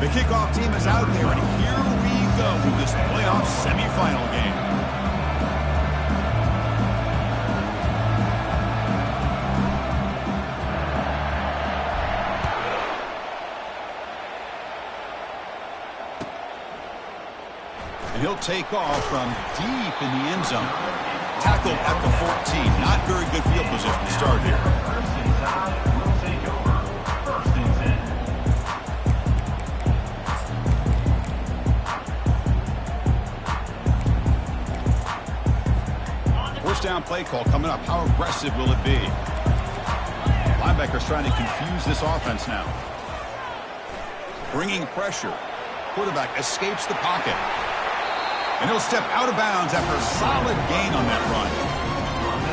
The kickoff team is out there, and here we go with this playoff semifinal game. And he'll take off from deep in the end zone. Tackled at the 14. Not very good field position to start here. First down play call coming up. How aggressive will it be? Linebackers trying to confuse this offense now. Bringing pressure. Quarterback escapes the pocket. And he'll step out of bounds after a solid gain on that run.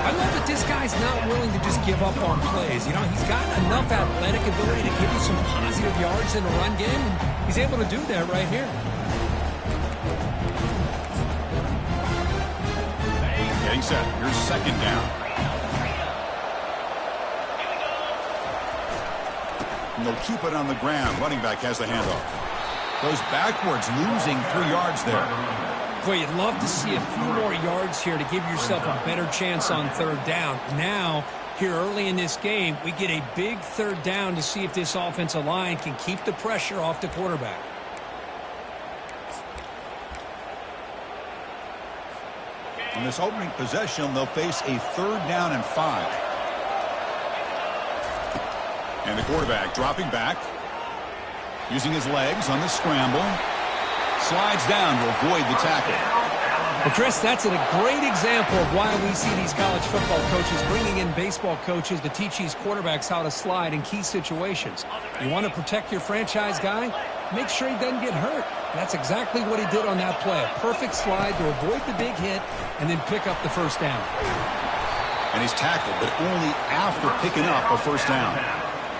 I love that this guy's not willing to just give up on plays. You know, he's got enough athletic ability to give you some positive yards in the run game, and he's able to do that right here. Getting set. Here's second down. And they'll keep it on the ground. Running back has the handoff. Goes backwards, losing 3 yards there. Boy, you'd love to see a few more yards here to give yourself a better chance on third down. Now, here early in this game, we get a big third down to see if this offensive line can keep the pressure off the quarterback. On this opening possession, they'll face a 3rd down and 5. And the quarterback dropping back, using his legs on the scramble. Slides down to avoid the tackle. Well, Chris, that's a great example of why we see these college football coaches bringing in baseball coaches to teach these quarterbacks how to slide in key situations. You want to protect your franchise guy? Make sure he doesn't get hurt. That's exactly what he did on that play. A perfect slide to avoid the big hit and then pick up the first down. And he's tackled, but only after picking up a first down.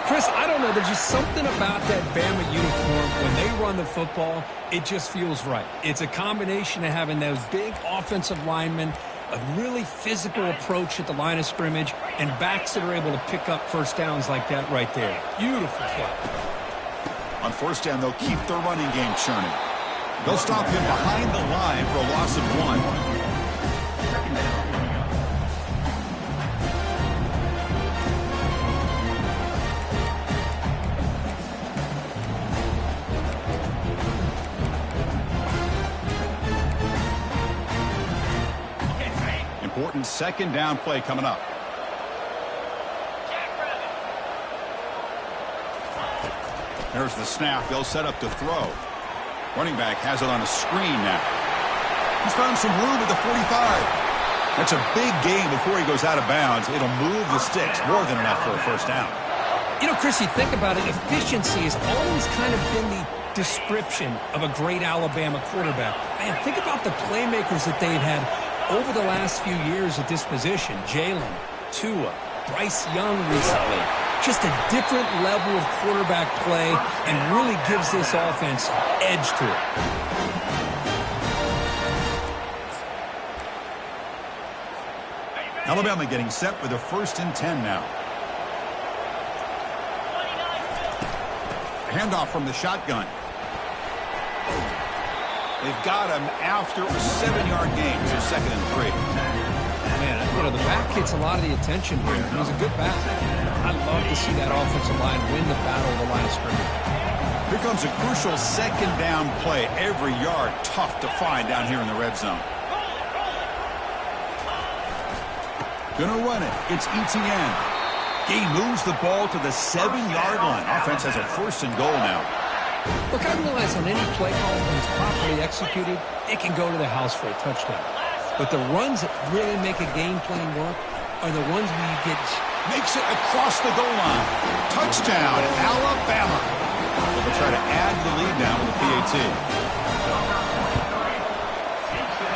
Chris, I don't know. There's just something about that Bama uniform. When they run the football, it just feels right. It's a combination of having those big offensive linemen, a really physical approach at the line of scrimmage, and backs that are able to pick up first downs like that right there. Beautiful play. On first down, they'll keep their running game churning. They'll stop him behind the line for a loss of 1. Important second down play coming up. There's the snap. They'll set up to throw. Running back has it on a screen now. He's found some room at the 45. That's a big gain before he goes out of bounds. It'll move the sticks more than enough for a first down. You know, Chris, you think about it, efficiency has always kind of been the description of a great Alabama quarterback. Man, think about the playmakers that they've had over the last few years at this position. Jalen, Tua, Bryce Young recently. Just a different level of quarterback play and really gives this offense edge to it. Alabama getting set with a 1st and 10 now. Handoff from the shotgun. They've got him after a 7-yard gain, so 2nd and 3. Man, you know, the back gets a lot of the attention here. He was a good back. I love to see that offensive line win the battle of the line of scrimmage. Here comes a crucial second down play. Every yard tough to find down here in the red zone. Gonna run it. It's Etienne. He moves the ball to the 7-yard line. Offense has a 1st and goal now. Look, I realize on any play call, when it's properly executed, it can go to the house for a touchdown. But the runs that really make a game plan work are the ones where you get... Makes it across the goal line. Touchdown, Alabama. Well, they'll try to add the lead now with the PAT.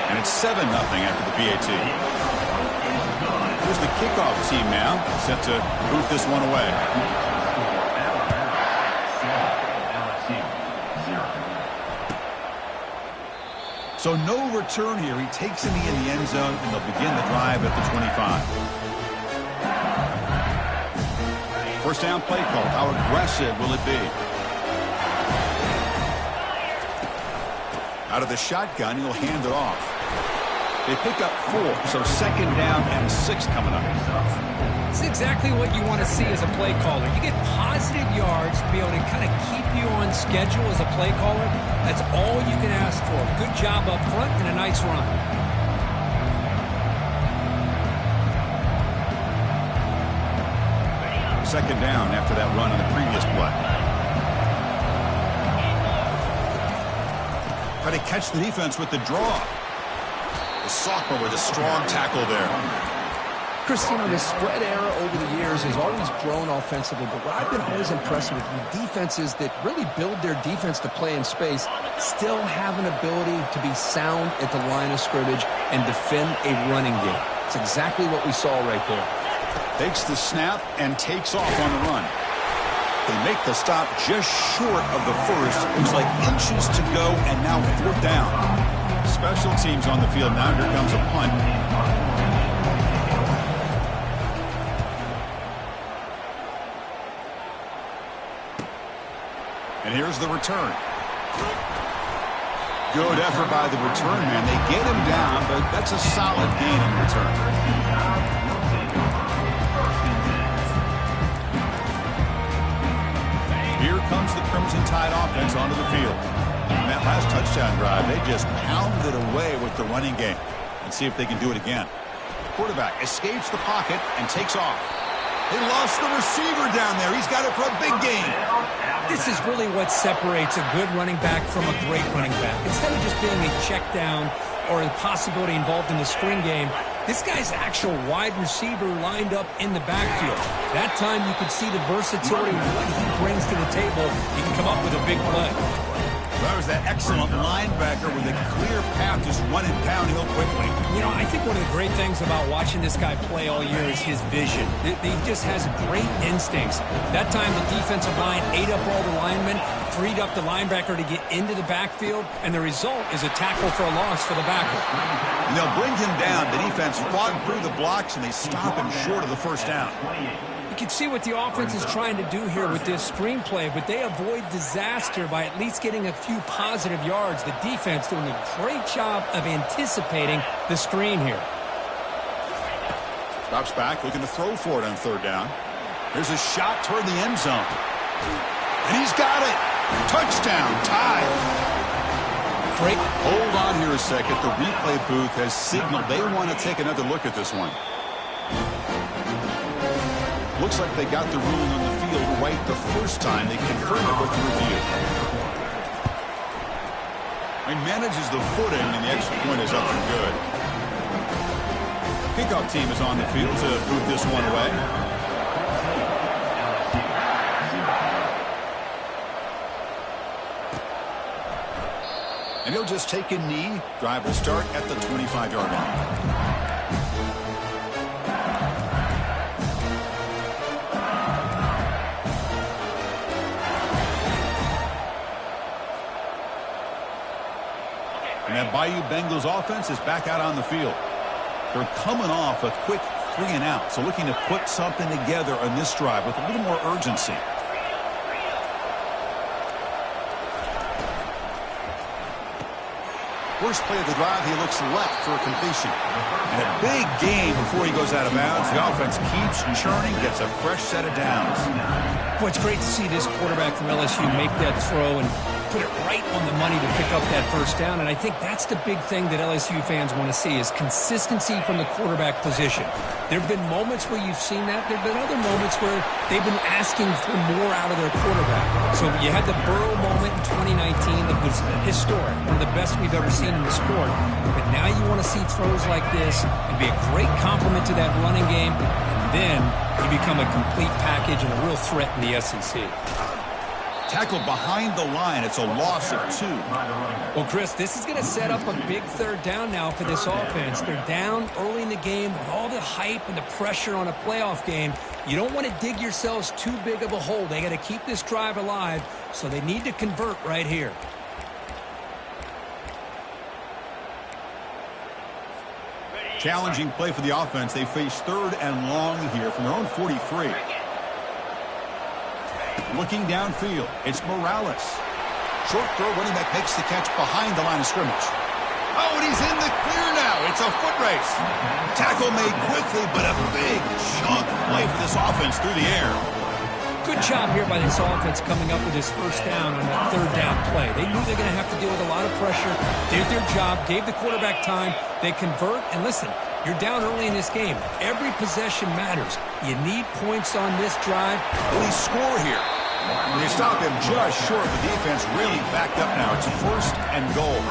And it's 7-0 after the PAT. Here's the kickoff team now, set to boot this one away. So no return here. He takes it in the end zone, and they'll begin the drive at the 25. First down play call. How aggressive will it be? Out of the shotgun, he'll hand it off. They pick up 4, so 2nd down and 6 coming up. It's exactly what you want to see as a play caller. You get positive yards to be able to kind of keep you on schedule as a play caller. That's all you can ask for. Good job up front and a nice run. 2nd down after that run on the previous play. Try to catch the defense with the draw. The sophomore with a strong tackle there. Chris, you know, the spread era over the years has always grown offensively, but what I've been always impressed with defenses that really build their defense to play in space still have an ability to be sound at the line of scrimmage and defend a running game. It's exactly what we saw right there. Takes the snap and takes off on the run. They make the stop just short of the first. Looks like inches to go, and now 4th down. Special teams on the field now. Here comes a punt. And here's the return. Good effort by the return man. They get him down, but that's a solid gain in return. Here comes the Crimson Tide offense onto the field. And that last touchdown drive, they just pounded away with the running game. Let's see if they can do it again. Quarterback escapes the pocket and takes off. They lost the receiver down there. He's got it for a big gain. This is really what separates a good running back from a great running back. Instead of just being a check down or a possibility involved in the screen game, this guy's actual wide receiver lined up in the backfield. That time you could see the versatility of what he brings to the table. He can come up with a big play. That was that excellent linebacker with a clear path, just running downhill quickly. You know, I think one of the great things about watching this guy play all year is his vision. He just has great instincts. That time the defensive line ate up all the linemen, freed up the linebacker to get into the backfield, and the result is a tackle for a loss for the backer. And they'll bring him down. The defense fought through the blocks, and they stop him short of the 1st down. You can see what the offense is trying to do here with this screenplay, but they avoid disaster by at least getting a few positive yards. The defense doing a great job of anticipating the screen here. Drops back, looking to throw for it on 3rd down. There's a shot toward the end zone. And he's got it. Touchdown, Tide. Great. Hold on here a second. The replay booth has signaled they want to take another look at this one. Looks like they got the ruling on the field right the first time. They confirmed it with the review. He manages the footing, and the extra point is up and good. Kickoff team is on the field to move this one away. And he'll just take a knee. Drive will start at the 25-yard line. And that Bayou Bengals offense is back out on the field. They're coming off a quick 3 and out, so looking to put something together on this drive with a little more urgency. First play of the drive, he looks left for a completion. And a big gain before he goes out of bounds. The offense keeps churning, gets a fresh set of downs. Boy, it's great to see this quarterback from LSU make that throw and put it right on the money to pick up that 1st down. And I think that's the big thing that LSU fans want to see is consistency from the quarterback position. There have been moments where you've seen that. There have been other moments where they've been asking for more out of their quarterback. So you had the Burrow moment in 2019 that was historic, one of the best we've ever seen in the sport. But now you want to see throws like this and be a great complement to that running game. And then you become a complete package and a real threat in the SEC. Tackled behind the line. It's a loss of 2. Well, Chris, this is going to set up a big 3rd down now for this offense. They're down early in the game with all the hype and the pressure on a playoff game. You don't want to dig yourselves too big of a hole. They got to keep this drive alive, so they need to convert right here. Challenging play for the offense. They face 3rd and long here from their own 43. Looking downfield, it's Morales. Short throw, running back makes the catch behind the line of scrimmage. Oh, and he's in the clear now. It's a foot race. Tackle made quickly, but a big chunk play for this offense through the air. Good job here by this offense coming up with this first down on that third down play. They knew they were going to have to deal with a lot of pressure, did their job, gave the quarterback time. They convert, and listen, you're down early in this game. Every possession matters. You need points on this drive. Will he score here? They stop him just short. The defense really backed up now. It's first and goal.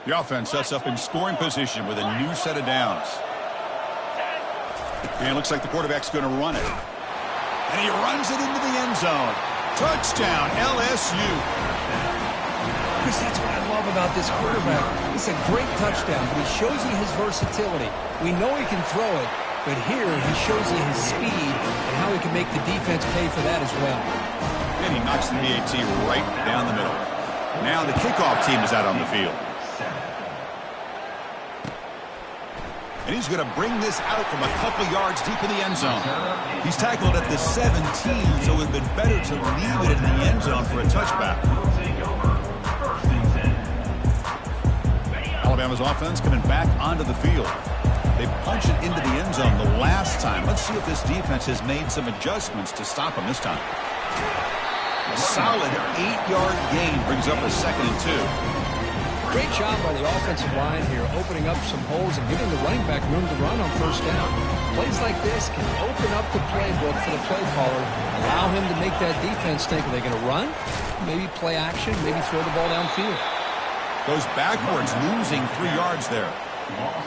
The offense sets up in scoring position with a new set of downs. And it looks like the quarterback's going to run it. And he runs it into the end zone. Touchdown, LSU. Chris, that's what I love about this quarterback. It's a great touchdown, but he shows you his versatility. We know he can throw it, but here he shows you his speed and how he can make the defense pay for that as well. And he knocks the PAT right down the middle. Now the kickoff team is out on the field. And he's going to bring this out from a couple yards deep in the end zone. He's tackled at the 17, so it would have been better to leave it in the end zone for a touchback. Alabama's offense coming back onto the field. They punch it into the end zone the last time. Let's see if this defense has made some adjustments to stop them this time. A solid 8-yard gain brings up a 2nd and 2. Great job by the offensive line here, opening up some holes and giving the running back room to run on first down. Plays like this can open up the playbook for the play caller, allow him to make that defense think, are they going to run? Maybe play action, maybe throw the ball downfield. Goes backwards, losing 3 yards there.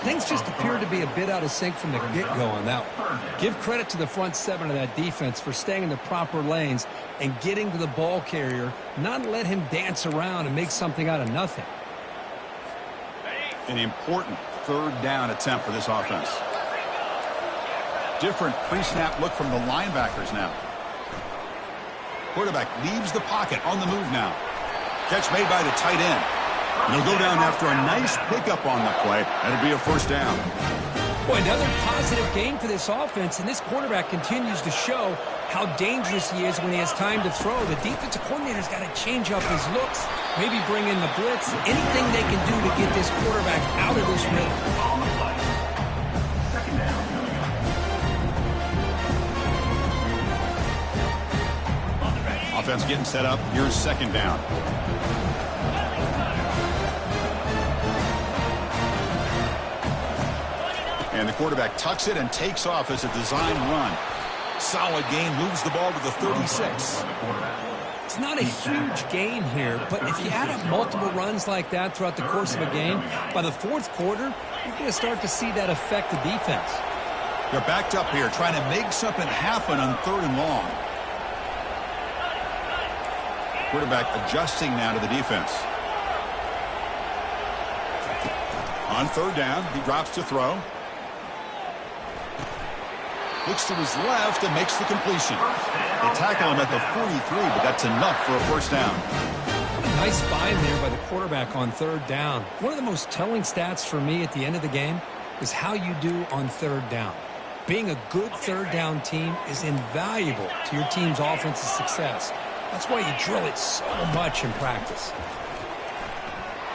Things just appear to be a bit out of sync from the get-go on that one. Give credit to the front 7 of that defense for staying in the proper lanes and getting to the ball carrier, not let him dance around and make something out of nothing. An important third down attempt for this offense. Different pre-snap look from the linebackers now. Quarterback leaves the pocket on the move now. Catch made by the tight end. And he'll go down after a nice pickup on the play. That'll be a first down. Boy, another positive game for this offense, and this quarterback continues to show how dangerous he is when he has time to throw. The defensive coordinator's got to change up his looks, maybe bring in the blitz, anything they can do to get this quarterback out of this rhythm. Offense getting set up. Here's 2nd down. And the quarterback tucks it and takes off as a design run. Solid gain, moves the ball to the 36. It's not a huge gain here, but if you add up multiple runs like that throughout the course of a game, by the 4th quarter, you're going to start to see that affect the defense. They're backed up here, trying to make something happen on 3rd and long. Quarterback adjusting now to the defense. On 3rd down, he drops to throw. Looks to his left and makes the completion. They tackle him at the 43, but that's enough for a first down. Nice find there by the quarterback on 3rd down. One of the most telling stats for me at the end of the game is how you do on 3rd down. Being a good 3rd down team is invaluable to your team's offensive success. That's why you drill it so much in practice.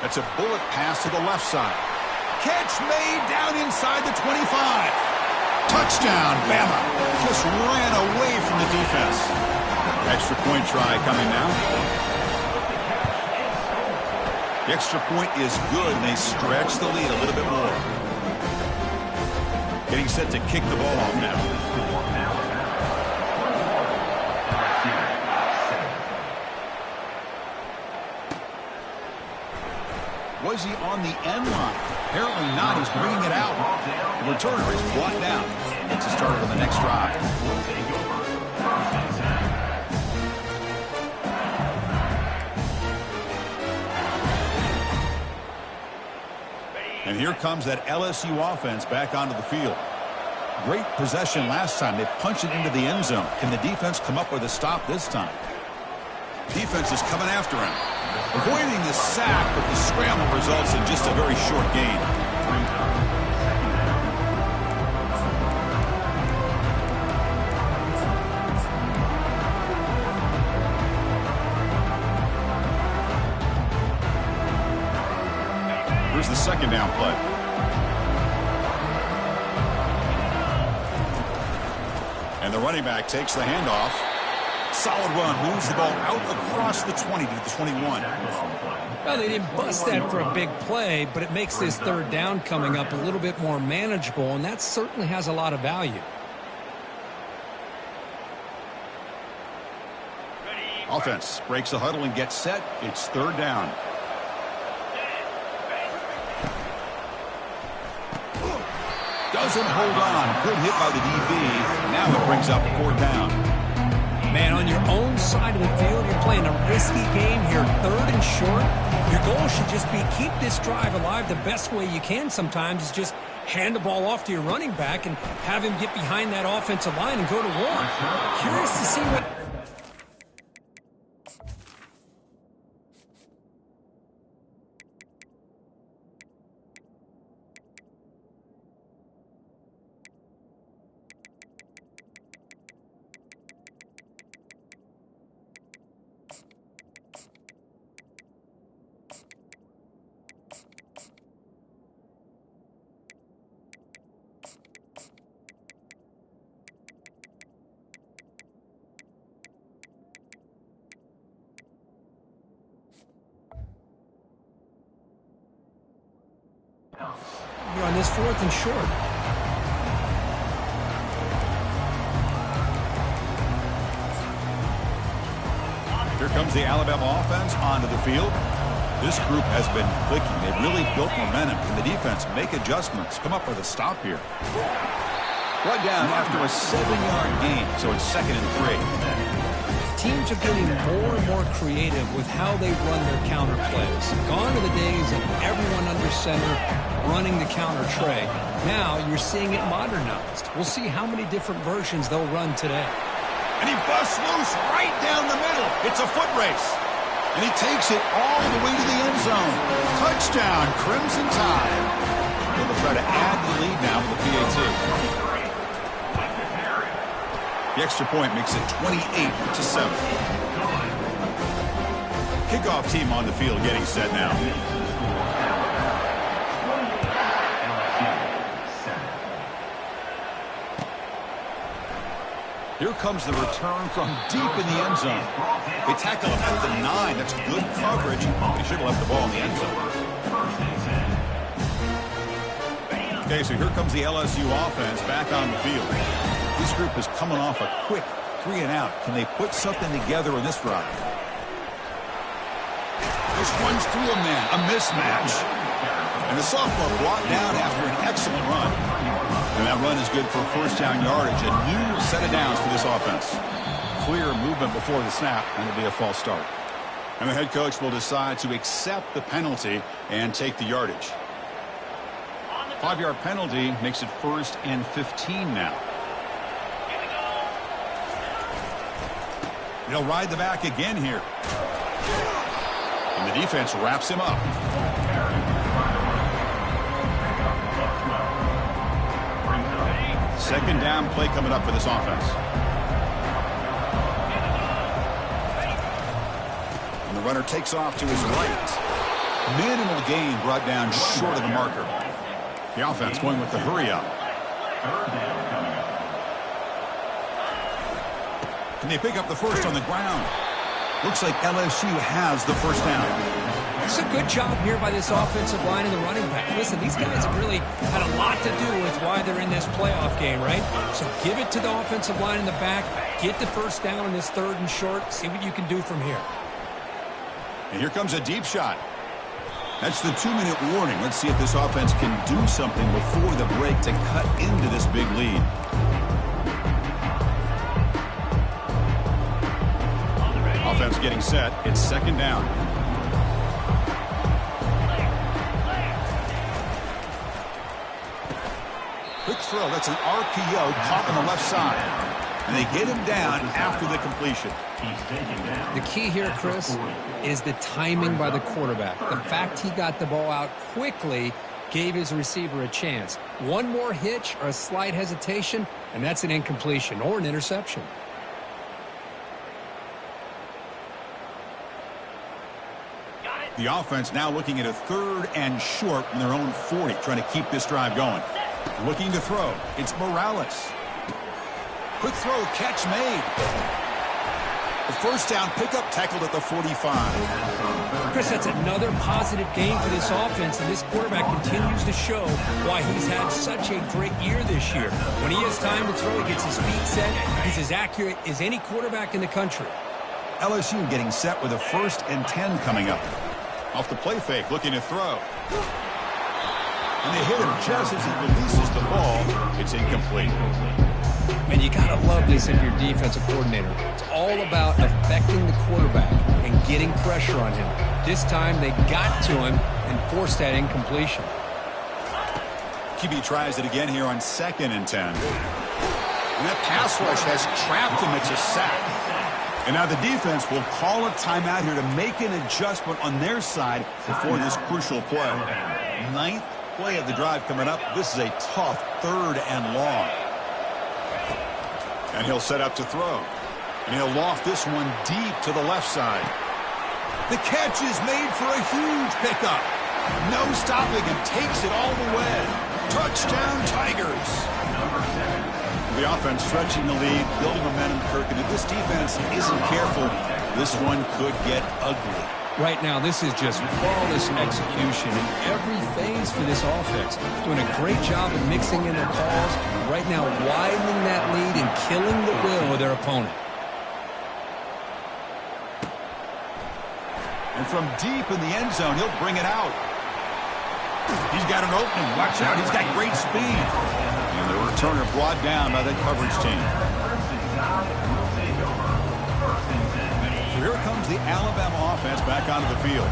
That's a bullet pass to the left side. Catch made down inside the 25. Touchdown, Bama. Just ran away from the defense. Extra point try coming now. The extra point is good, and they stretch the lead a little bit more. Getting set to kick the ball off now. Was he on the end line? Apparently not. He's bringing it out. The returner is brought down. It's a start on the next drive. And here comes that LSU offense back onto the field. Great possession last time. They punched it into the end zone. Can the defense come up with a stop this time? Defense is coming after him. Avoiding the sack, but the scramble results in just a very short gain. Here's the second down play. And the running back takes the handoff. Solid run, moves the ball out across the 20 to the 21. Well, they didn't bust that for a big play, but it makes this third down coming up a little bit more manageable, and that certainly has a lot of value. Offense breaks the huddle and gets set. It's third down. Doesn't hold on. Good hit by the DB. Now it brings up fourth down. Man, on your own side of the field, you're playing a risky game here. Third and short. Your goal should just be keep this drive alive the best way you can sometimes is just hand the ball off to your running back and have him get behind that offensive line and go to work. Curious to see what... You're on this fourth and short. Here comes the Alabama offense onto the field. This group has been clicking. They've really built momentum. Can the defense make adjustments? Come up with a stop here. Brought down after a 7-yard gain, so it's 2nd and 3. Teams are getting more and more creative with how they run their counter plays. Gone are the days of everyone under center running the counter tray. Now you're seeing it modernized. We'll see how many different versions they'll run today. And he busts loose right down the middle. It's a foot race. And he takes it all the way to the end zone. Touchdown, Crimson Tide. They'll try to add the lead now with the PAT. The extra point makes it 28-7. Kickoff team on the field getting set now. Here comes the return from deep in the end zone. They tackle him at the 9. That's good coverage, but he should have left the ball in the end zone. Okay, so here comes the LSU offense back on the field. This group is coming off a quick 3 and out. Can they put something together in this drive? This runs through a man, a mismatch. And the sophomore brought down after an excellent run. And that run is good for first down yardage. A new set of downs for this offense. Clear movement before the snap, and it'll be a false start. And the head coach will decide to accept the penalty and take the yardage. 5-yard penalty makes it 1st and 15 now. They'll ride the back again here. And the defense wraps him up. Second down play coming up for this offense. And the runner takes off to his right. Minimal gain brought down short of the marker. The offense going with the hurry up. And they pick up the first on the ground. Looks like LSU has the first down. It's a good job here by this offensive line and the running back. Listen, these guys have really had a lot to do with why they're in this playoff game, right? So give it to the offensive line in the back. Get the first down in this 3rd and short. See what you can do from here. And here comes a deep shot. That's the 2-minute warning. Let's see if this offense can do something before the break to cut into this big lead. Offense getting set. It's 2nd down. Quick throw. That's an RPO caught on the left side. And they get him down after the completion. The key here, Chris, is the timing by the quarterback. The fact he got the ball out quickly gave his receiver a chance. One more hitch or a slight hesitation, and that's an incompletion or an interception. The offense now looking at a 3rd and short from their own 40, trying to keep this drive going. Looking to throw. It's Morales. Quick throw, catch made. The first down pickup tackled at the 45. Chris, that's another positive game for this offense, and this quarterback continues to show why he's had such a great year this year. When he has time to throw, he gets his feet set. He's as accurate as any quarterback in the country. LSU getting set with a 1st and 10 coming up. Off the play fake, looking to throw. And they hit him just as he releases the ball. It's incomplete. Man, you got to love this if you're a defensive coordinator. It's all about affecting the quarterback and getting pressure on him. This time they got to him and forced that incompletion. QB tries it again here on 2nd and 10. And that pass rush has trapped him. It's a sack. And now the defense will call a timeout here to make an adjustment on their side before this crucial play. 9th play of the drive coming up. This is a tough 3rd and long. And he'll set up to throw. And he'll loft this one deep to the left side. The catch is made for a huge pickup. No stopping him. Takes it all the way. Touchdown, Tigers. The offense stretching the lead, building momentum, Kirk. And if this defense isn't careful, this one could get ugly. Right now, this is just flawless execution in every phase for this offense. Doing a great job of mixing in their calls. Right now, widening that lead and killing the will of their opponent. And from deep in the end zone, he'll bring it out. He's got an opening. Watch out. He's got great speed. And the returner brought down by that coverage team. So here comes the Alabama offense back onto the field.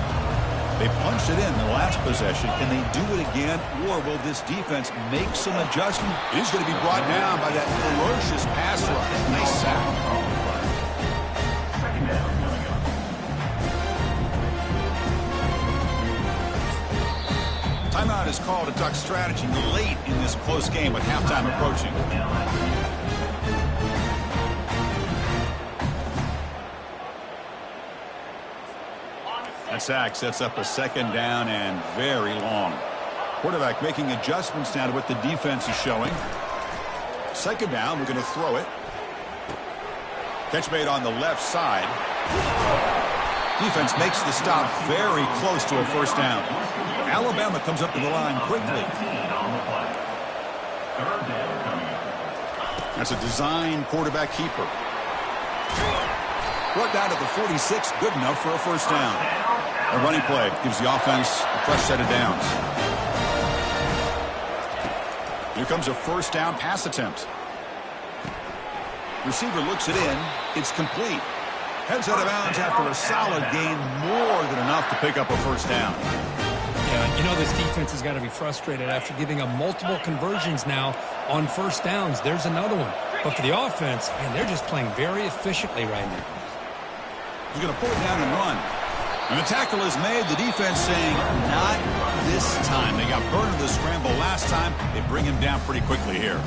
They punched it in the last possession. Can they do it again, or will this defense make some adjustment? It is going to be brought down by that ferocious pass rush. Nice sack. Timeout is called to talk strategy late in this close game with halftime approaching. That sack sets up a 2nd down and very long. Quarterback making adjustments now to what the defense is showing. 2nd down, we're going to throw it. Catch made on the left side. Defense makes the stop very close to a 1st down. Alabama comes up to the line quickly. That's a design quarterback keeper. Brought down to the 46, good enough for a 1st down. A running play gives the offense a fresh set of downs. Here comes a 1st down pass attempt. Receiver looks it in. It's complete. Heads out of bounds after a solid gain, more than enough to pick up a 1st down. Yeah, you know this defense has got to be frustrated after giving up multiple conversions now on 1st downs. There's another one. But for the offense, man, they're just playing very efficiently right now. He's going to pull it down and run. And the tackle is made. The defense saying, not this time. They got burned in the scramble last time. They bring him down pretty quickly here.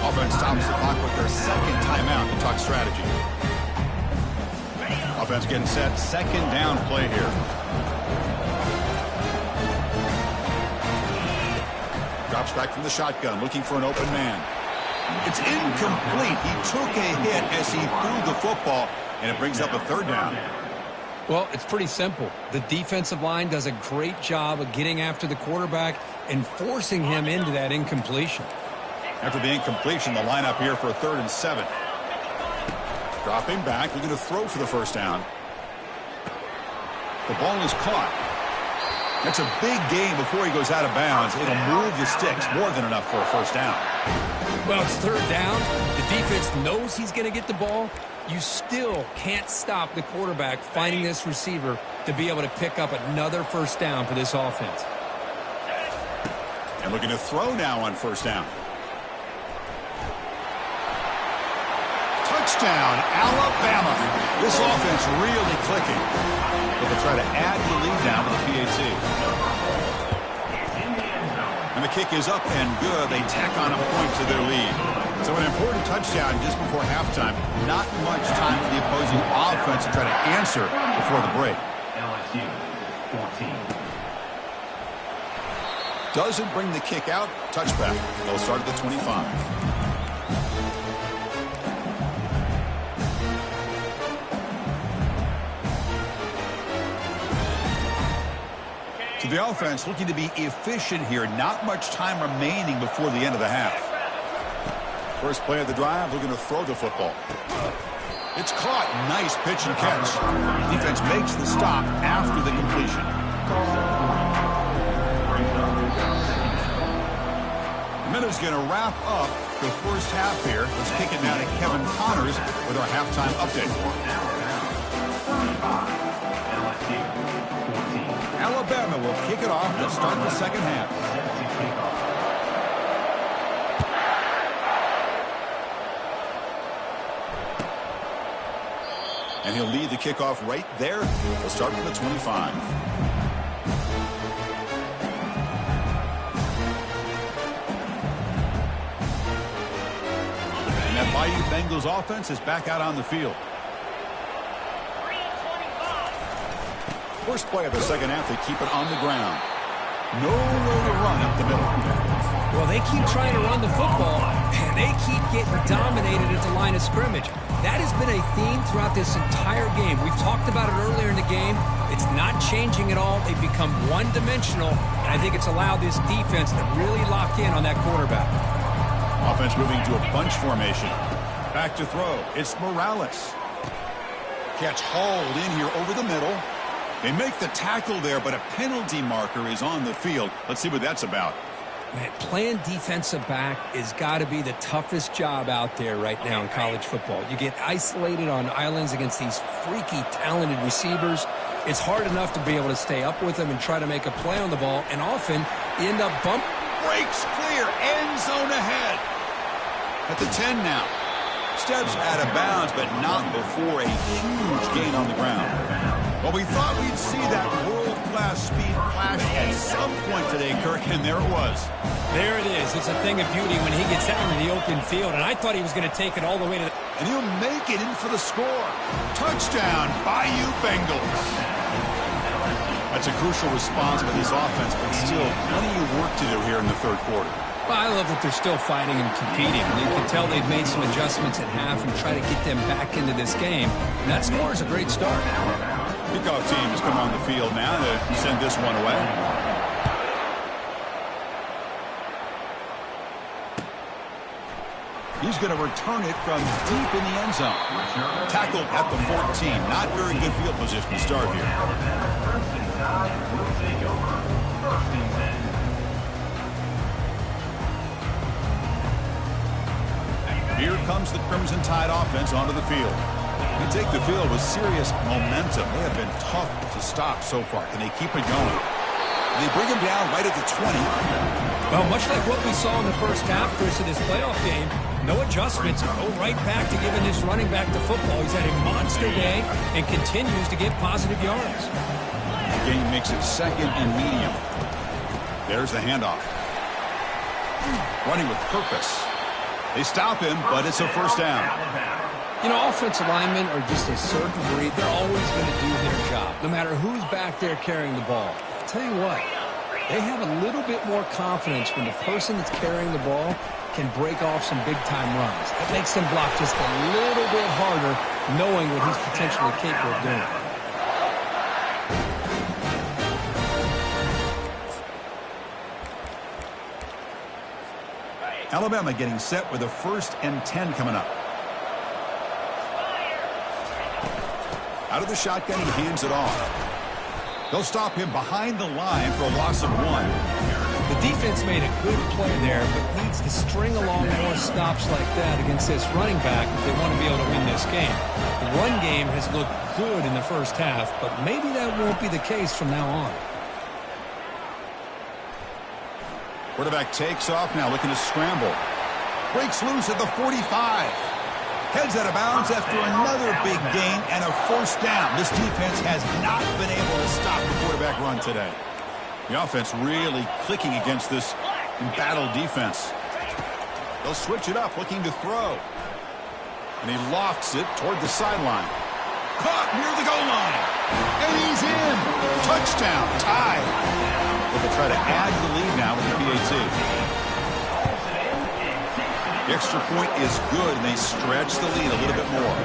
Offense stops the clock with their 2nd timeout to talk strategy. Offense getting set. 2nd down play here. Drops back from the shotgun, looking for an open man. It's incomplete. He took a hit as he threw the football, and it brings up a 3rd down. Well, it's pretty simple. The defensive line does a great job of getting after the quarterback and forcing him into that incompletion. After the incompletion, the lineup here for a 3rd and 7. Dropping back, looking to throw for the 1st down. The ball is caught. That's a big gain before he goes out of bounds. It'll move the sticks, more than enough for a 1st down. Well, it's 3rd down. The defense knows he's going to get the ball. You still can't stop the quarterback finding this receiver to be able to pick up another 1st down for this offense. And looking to throw now on 1st down. Touchdown, Alabama. This offense really clicking. They'll try to add the lead now to the PAT. And the kick is up and good. They tack on a point to their lead. So an important touchdown just before halftime. Not much time for the opposing offense to try to answer before the break. LSU 14. Doesn't bring the kick out. Touchback. They'll start at the 25. So the offense looking to be efficient here. Not much time remaining before the end of the half. First play of the drive, looking to throw the football. It's caught. Nice pitch and catch. Defense makes the stop after the completion. The minute's going to wrap up the first half here. Let's kick it now to Kevin Connors with our halftime update. Alabama will kick it off to start the second half. And he'll lead the kickoff right there. He'll start from the 25. And that Bayou Bengals offense is back out on the field. First play of the second half, they keep it on the ground. Nowhere to run up the middle. Well, they keep trying to run the football, and they keep getting dominated at the line of scrimmage. That has been a theme throughout this entire game. We've talked about it earlier in the game. It's not changing at all. They've become one-dimensional, and I think it's allowed this defense to really lock in on that quarterback. Offense moving to a bunch formation. Back to throw. It's Morales. Catch hauled in here over the middle. They make the tackle there, but a penalty marker is on the field. Let's see what that's about. Man, playing defensive back has got to be the toughest job out there right now in college football. You get isolated on islands against these freaky, talented receivers. It's hard enough to be able to stay up with them and try to make a play on the ball, and often you end up breaks clear, end zone ahead. At the 10 now. Steps out of bounds, but not before a huge gain on the ground. Well, we thought we'd see that world-class speed flash at some point today, Kirk, and there it was. There it is. It's a thing of beauty when he gets out into the open field, and I thought he was going to take it all the way to the... And he'll make it in for the score. Touchdown, Bayou Bengals. That's a crucial response by this offense, but still plenty of work to do here in the third quarter. Well, I love that they're still fighting and competing. You can tell they've made some adjustments at half and try to get them back into this game. And that score is a great start. Kickoff team has come on the field now to send this one away. He's going to return it from deep in the end zone. Tackled at the 14. Not very good field position to start here. Here comes the Crimson Tide offense onto the field. They take the field with serious momentum. They have been tough to stop so far. Can they keep it going? They bring him down right at the 20. Well, much like what we saw in the first half, Chris, of this playoff game, no adjustments. Go right back to giving this running back the football. He's had a monster day and continues to get positive yards. The game makes it second and medium. There's the handoff. Running with purpose. They stop him, but it's a first down. You know, offensive linemen are just a certain breed. They're always going to do their job, no matter who's back there carrying the ball. I'll tell you what, they have a little bit more confidence when the person that's carrying the ball can break off some big-time runs. It makes them block just a little bit harder, knowing what he's potentially capable of doing. Alabama getting set with a 1st and 10 coming up. Out of the shotgun, he hands it off. They'll stop him behind the line for a loss of 1. The defense made a good play there, but needs to string along more stops like that against this running back if they want to be able to win this game. The run game has looked good in the first half, but maybe that won't be the case from now on. Quarterback takes off now, looking to scramble. Breaks loose at the 45. Heads out of bounds after another big gain and a first down. This defense has not been able to stop the quarterback run today. The offense really clicking against this embattled defense. They'll switch it up, looking to throw. And he lofts it toward the sideline. Caught near the goal line. And he's in. Touchdown. Tied. They'll try to add to the lead now with the PAT. The extra point is good, and they stretch the lead a little bit more.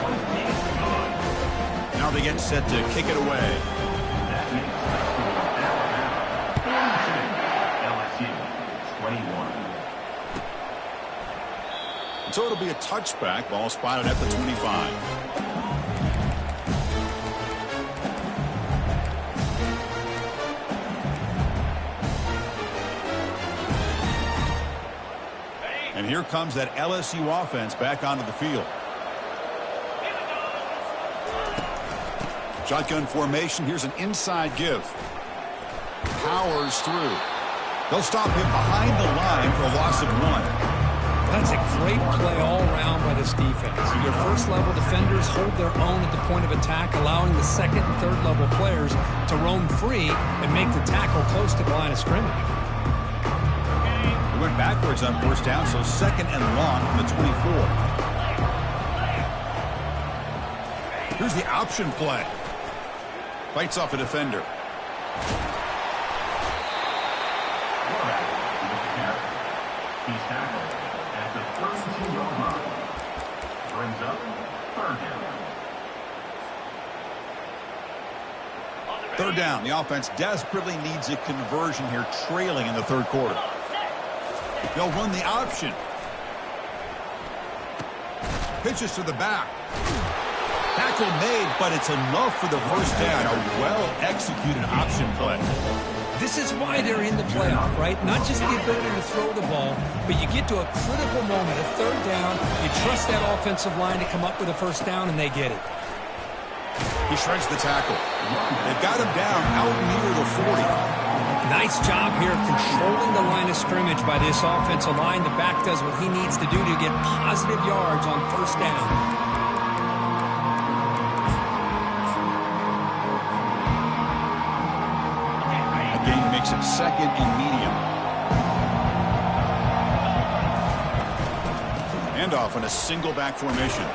Now they get set to kick it away. LSU, 21. So it'll be a touchback. Ball spotted at the 25. And here comes that LSU offense back onto the field. Shotgun formation. Here's an inside give. Powers through. They'll stop him behind the line for a loss of 1. That's a great play all around by this defense. Your first-level defenders hold their own at the point of attack, allowing the second and third-level players to roam free and make the tackle close to the line of scrimmage. He went backwards on first down, so second and long from the 24. Here's the option play. Fights off a defender. He's tackled at the 32-yard line. Brings up third down. Third down. The offense desperately needs a conversion here, trailing in the third quarter. They'll run the option. Pitches to the back. Tackle made, but it's enough for the first down. A well-executed option play. This is why they're in the playoff, right? Not just the ability to throw the ball, but you get to a critical moment, a third down, you trust that offensive line to come up with a first down, and they get it. He shreds the tackle. They've got him down out near the 40. Nice job here of controlling the line of scrimmage by this offensive line. The back does what he needs to do to get positive yards on first down. Makes it second and medium. Handoff on a single back formation.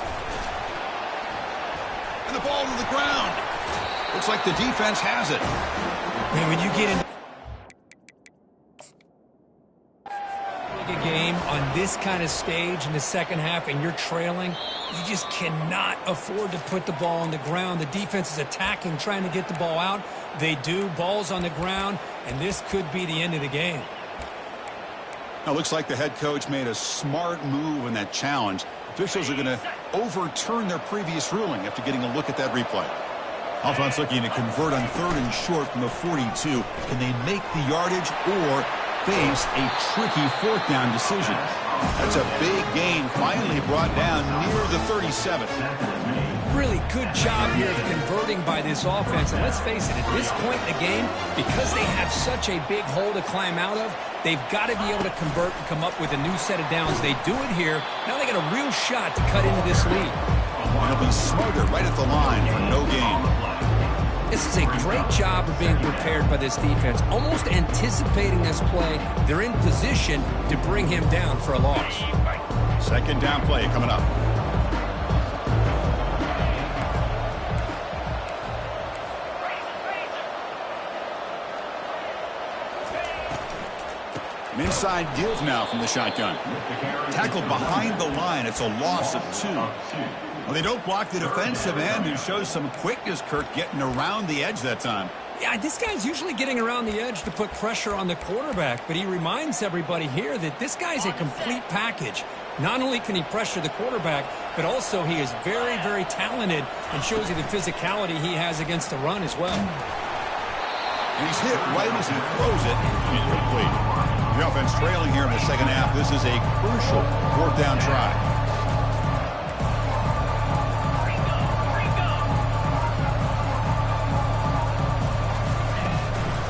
And the ball to the ground. Looks like the defense has it. Man, when you get in a game on this kind of stage in the second half and you're trailing, you just cannot afford to put the ball on the ground. The defense is attacking, trying to get the ball out. They do. Ball's on the ground, and this could be the end of the game. Now, looks like the head coach made a smart move in that challenge. Officials are going to overturn their previous ruling after getting a look at that replay. Offense looking to convert on third and short from the 42. Can they make the yardage or face a tricky fourth down decision? That's a big gain, finally brought down near the 37. Really good job here of converting by this offense. And let's face it, at this point in the game, because they have such a big hole to climb out of, they've got to be able to convert and come up with a new set of downs. They do it here. Now they got a real shot to cut into this lead. They'll be smothered right at the line for no gain. This is a great job of being prepared by this defense. Almost anticipating this play, they're in position to bring him down for a loss. Second down play coming up. An inside give now from the shotgun. Tackled behind the line. It's a loss of 2. Well, they don't block the defensive end, who shows some quickness, Kirk, getting around the edge that time. Yeah, this guy's usually getting around the edge to put pressure on the quarterback, but he reminds everybody here that this guy's a complete package. Not only can he pressure the quarterback, but also he is very, very talented and shows you the physicality he has against the run as well. And he's hit right as he throws it. Incomplete. The offense trailing here in the second half. This is a crucial fourth down try.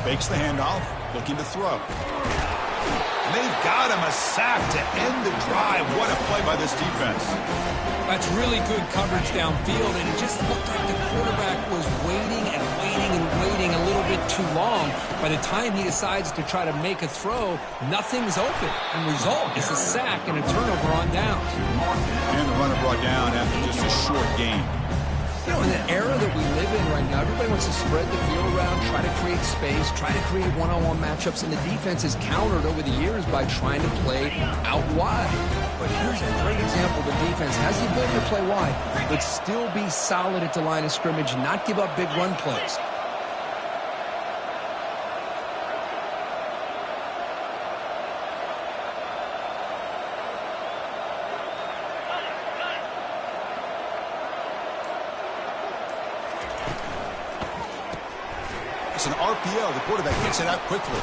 Fakes the handoff, looking to throw. And they've got him a sack to end the drive. What a play by this defense. That's really good coverage downfield, and it just looked like the quarterback was waiting and waiting and waiting a little bit too long. By the time he decides to try to make a throw, nothing's open. And result is a sack and a turnover on downs. And the runner brought down after just a short gain. You know, in the era that we live in right now, everybody wants to spread the field around, try to create space, try to create one-on-one matchups, and the defense is countered over the years by trying to play out wide. But here's a great example. The defense has the ability to play wide, but still be solid at the line of scrimmage, not give up big run plays. It's an RPO. The quarterback gets it out quickly.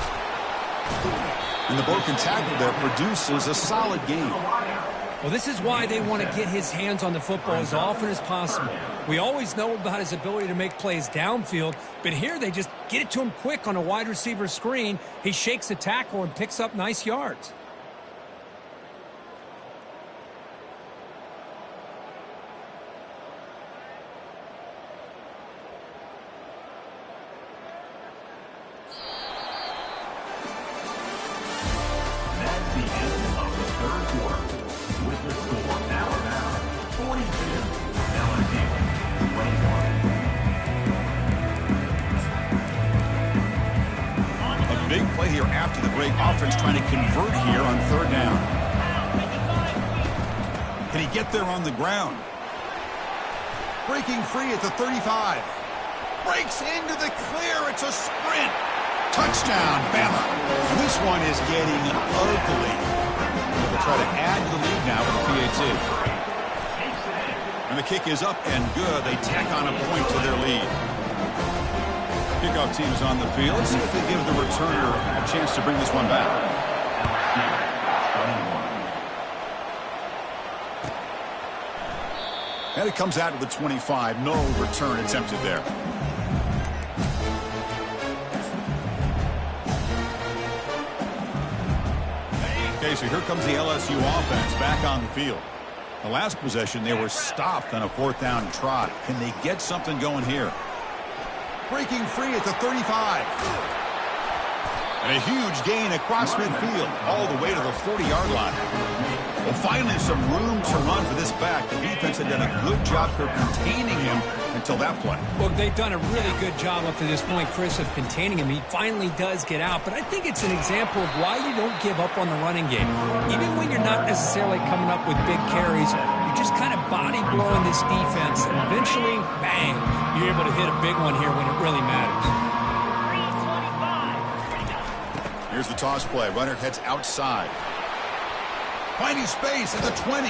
And the broken tackle there produces a solid gain. Well, this is why they want to get his hands on the football as often as possible. We always know about his ability to make plays downfield, but here they just get it to him quick on a wide receiver screen. He shakes the tackle and picks up nice yards. Big play here after the break. Offense trying to convert here on third down. Can he get there on the ground? Breaking free at the 35. Breaks into the clear. It's a sprint. Touchdown, Bama. And this one is getting ugly. They'll try to add to the lead now with the PAT. And the kick is up and good. They tack on a point to their lead. Kickoff team is on the field. Let's see if they give the returner a chance to bring this one back. And it comes out to the 25. No return attempted there. Okay, so here comes the LSU offense back on the field. The last possession, they were stopped on a fourth down trot. Can they get something going here? Breaking free at the 35. And a huge gain across midfield, all the way to the 40-yard line. Well, finally some room to run for this back. The defense had done a good job for containing him until that play. Well, they've done a really good job up to this point, Chris, of containing him. He finally does get out, but I think it's an example of why you don't give up on the running game. Even when you're not necessarily coming up with big carries, you're just kind of body blowing this defense, and eventually, bang, you're able to hit a big one here when it really matters. Here's the toss play. Runner heads outside. Finding space at the 20.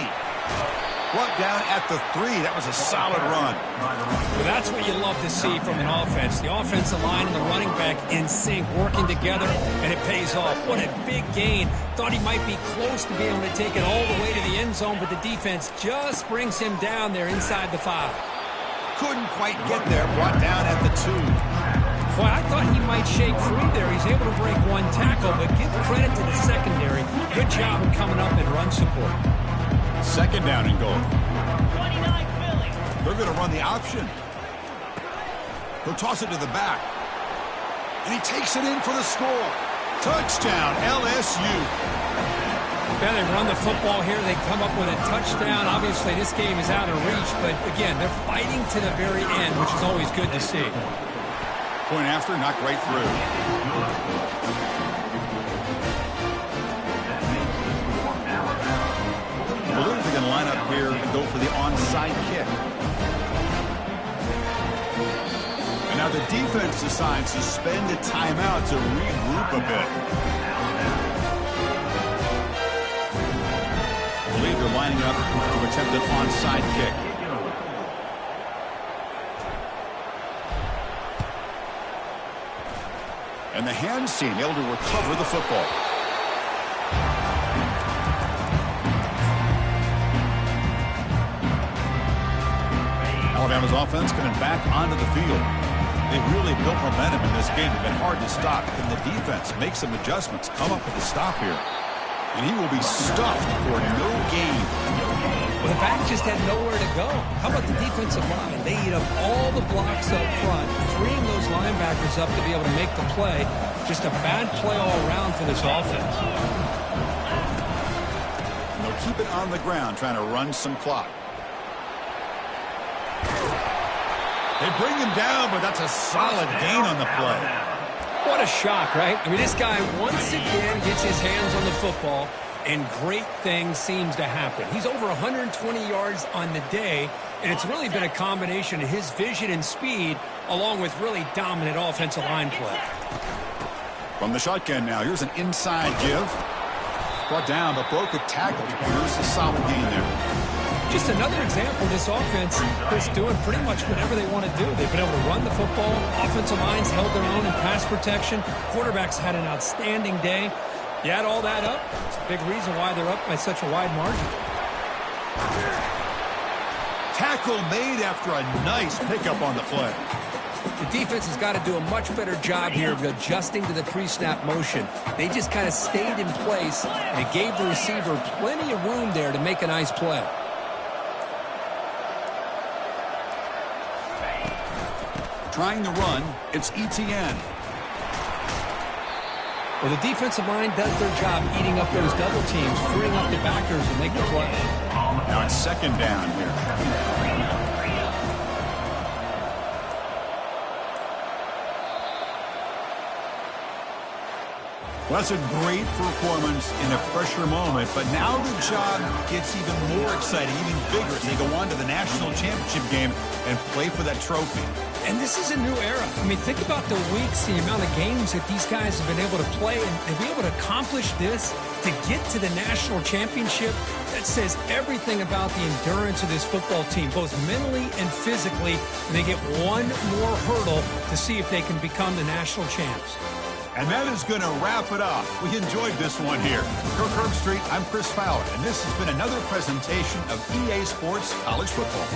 Brought down at the 3. That was a solid run. Well, that's what you love to see from an offense. The offensive line and the running back in sync, working together, and it pays off. What a big gain. Thought he might be close to being able to take it all the way to the end zone, but the defense just brings him down there inside the 5. Couldn't quite get there. Brought down at the 2. Well, I thought he might shake free there. He's able to break one tackle, but give credit to the secondary. Good job of coming up and run support. Second down and goal. They're going to run the option. He'll toss it to the back. And he takes it in for the score. Touchdown, LSU. Yeah, they run the football here. They come up with a touchdown. Obviously, this game is out of reach, but again, they're fighting to the very end, which is always good to see. Point after, knocked right through. I believe they're going to line up here and go for the onside kick. And now the defense decides to spend a timeout to regroup a bit. I believe they're lining up to attempt an onside kick. And the hands team able to recover the football. Alabama's offense coming back onto the field. They've really built momentum in this game. They've been hard to stop. Can the defense make some adjustments, come up with a stop here? And he will be stuffed for no gain. Well, the back just had nowhere to go. How about the defensive line? They eat up all the blocks up front, freeing those linebackers up to be able to make the play. Just a bad play all around for this offense. And they'll keep it on the ground, trying to run some clock. They bring him down, but that's a solid gain on the play. What a shock, right? I mean, this guy once again gets his hands on the football, and great things seems to happen. He's over 120 yards on the day, and it's really been a combination of his vision and speed along with really dominant offensive line play. From the shotgun now, here's an inside give. Brought down, but broke a tackle to produce a solid gain there. Just another example of this offense is doing pretty much whatever they want to do. They've been able to run the football. Offensive lines held their own in pass protection. Quarterbacks had an outstanding day. You add all that up, it's a big reason why they're up by such a wide margin. Tackle made after a nice pickup on the play. The defense has got to do a much better job here of adjusting to the pre-snap motion. They just kind of stayed in place, and it gave the receiver plenty of room there to make a nice play. Trying to run, it's ETN. Well, the defensive line does their job eating up those double teams, freeing up the backers to make the play. Now it's second down here. Well, that's a great performance in a pressure moment, but now the job gets even more exciting, even bigger as they go on to the national championship game and play for that trophy. And this is a new era. I mean, think about the weeks, the amount of games that these guys have been able to play, and to be able to accomplish this, to get to the national championship, that says everything about the endurance of this football team, both mentally and physically. And they get one more hurdle to see if they can become the national champs. And that is going to wrap it up. We enjoyed this one here. For Curb Street, I'm Chris Fowler, and this has been another presentation of EA Sports College Football.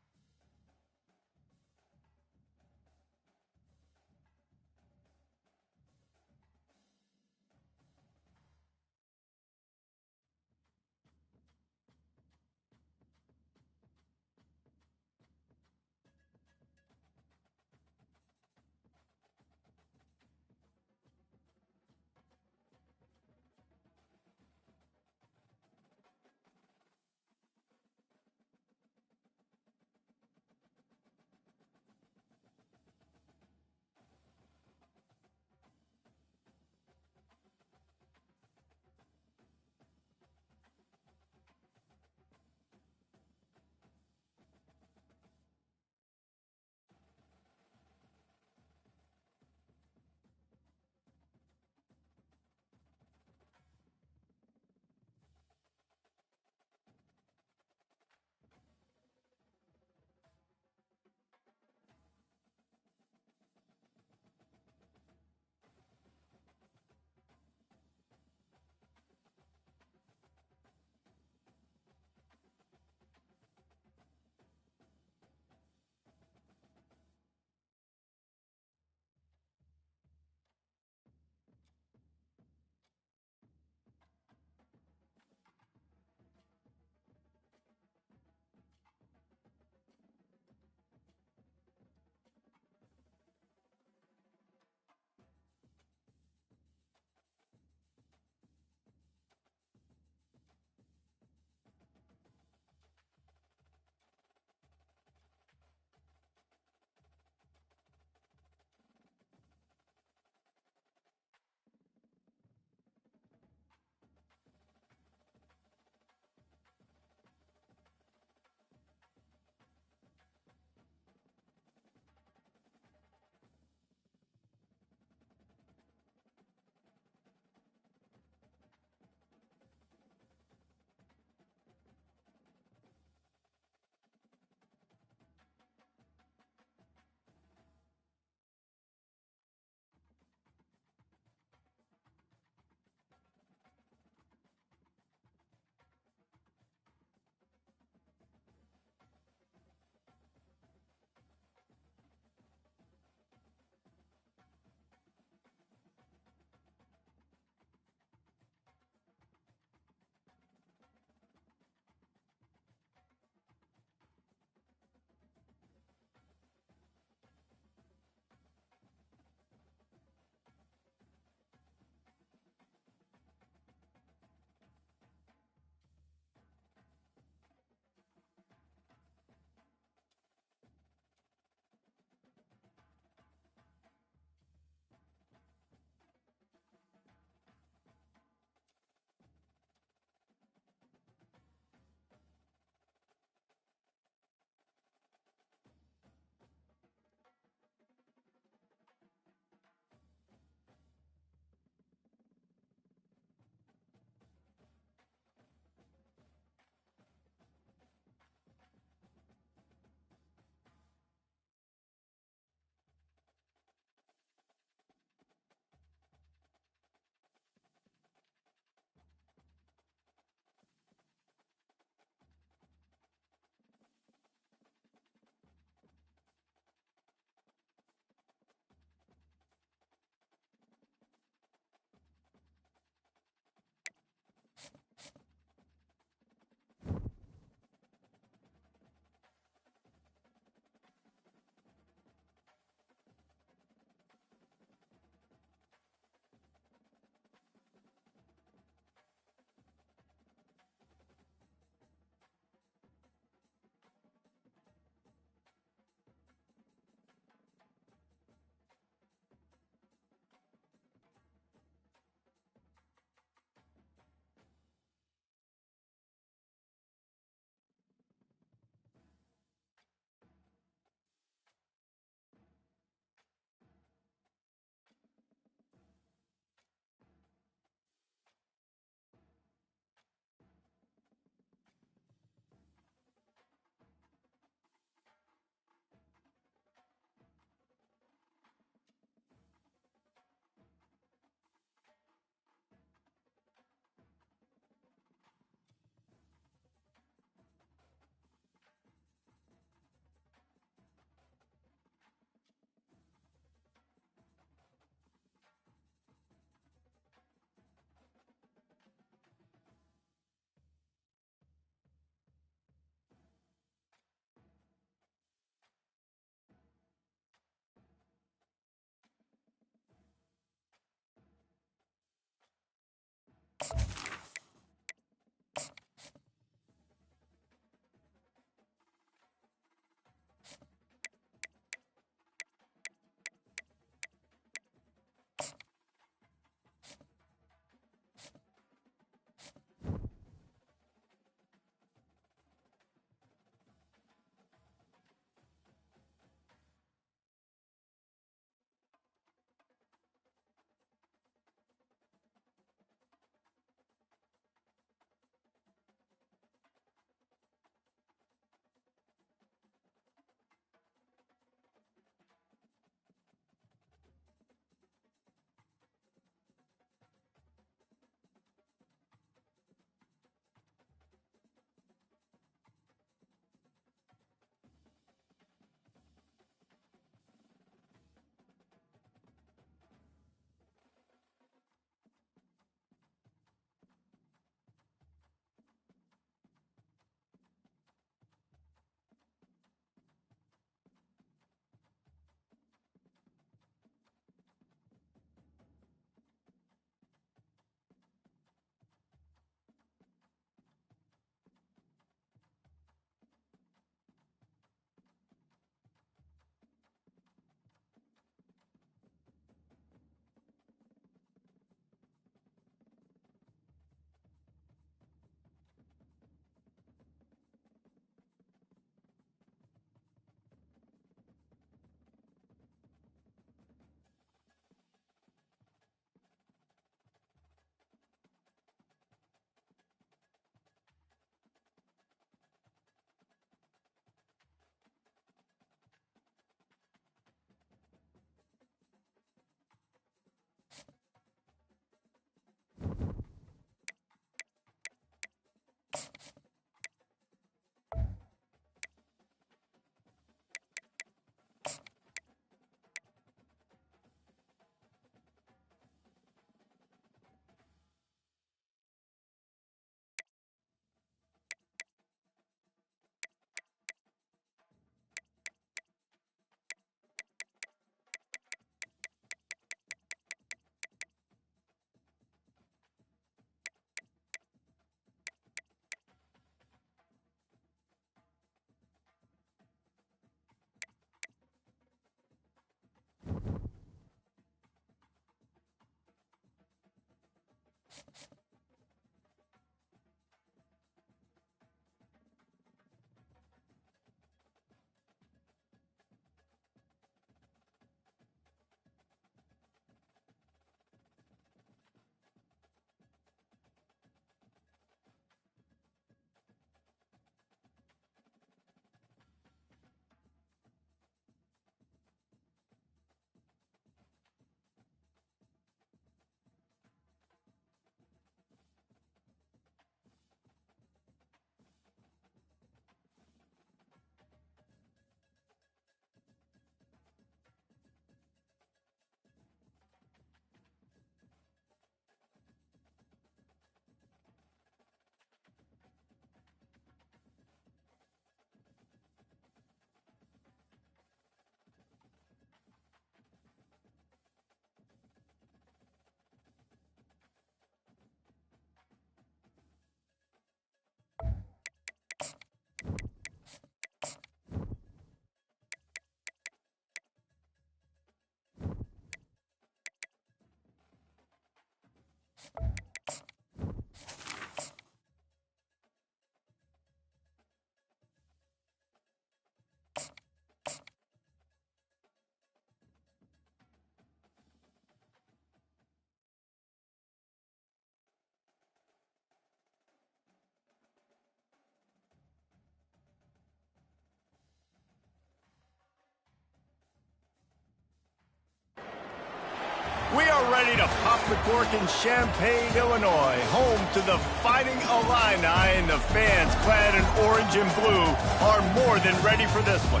We are ready to pop the cork in Champaign, Illinois, home to the Fighting Illini, and the fans clad in orange and blue are more than ready for this one.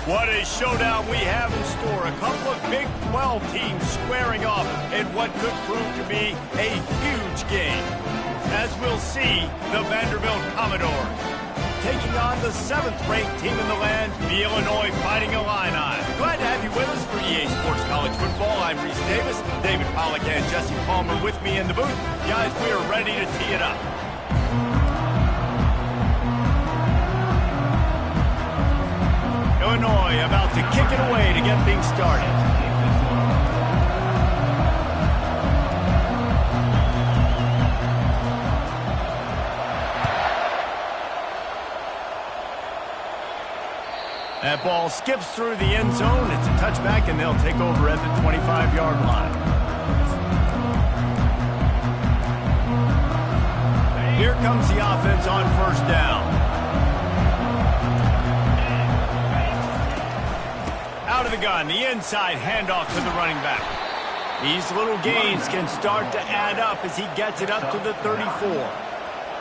What a showdown we have in store. A couple of Big 12 teams squaring off in what could prove to be a huge game. As we'll see, the Vanderbilt Commodores taking on the 7th-ranked team in the land, the Illinois Fighting Illini. Glad to have you with us for EA Sports College Football. I'm Reese Davis, David Pollack and Jesse Palmer with me in the booth. Guys, we are ready to tee it up. Illinois about to kick it away to get things started. That ball skips through the end zone. It's a touchback, and they'll take over at the 25-yard line. Here comes the offense on first down. Out of the gun, the inside handoff to the running back. These little gains can start to add up as he gets it up to the 34.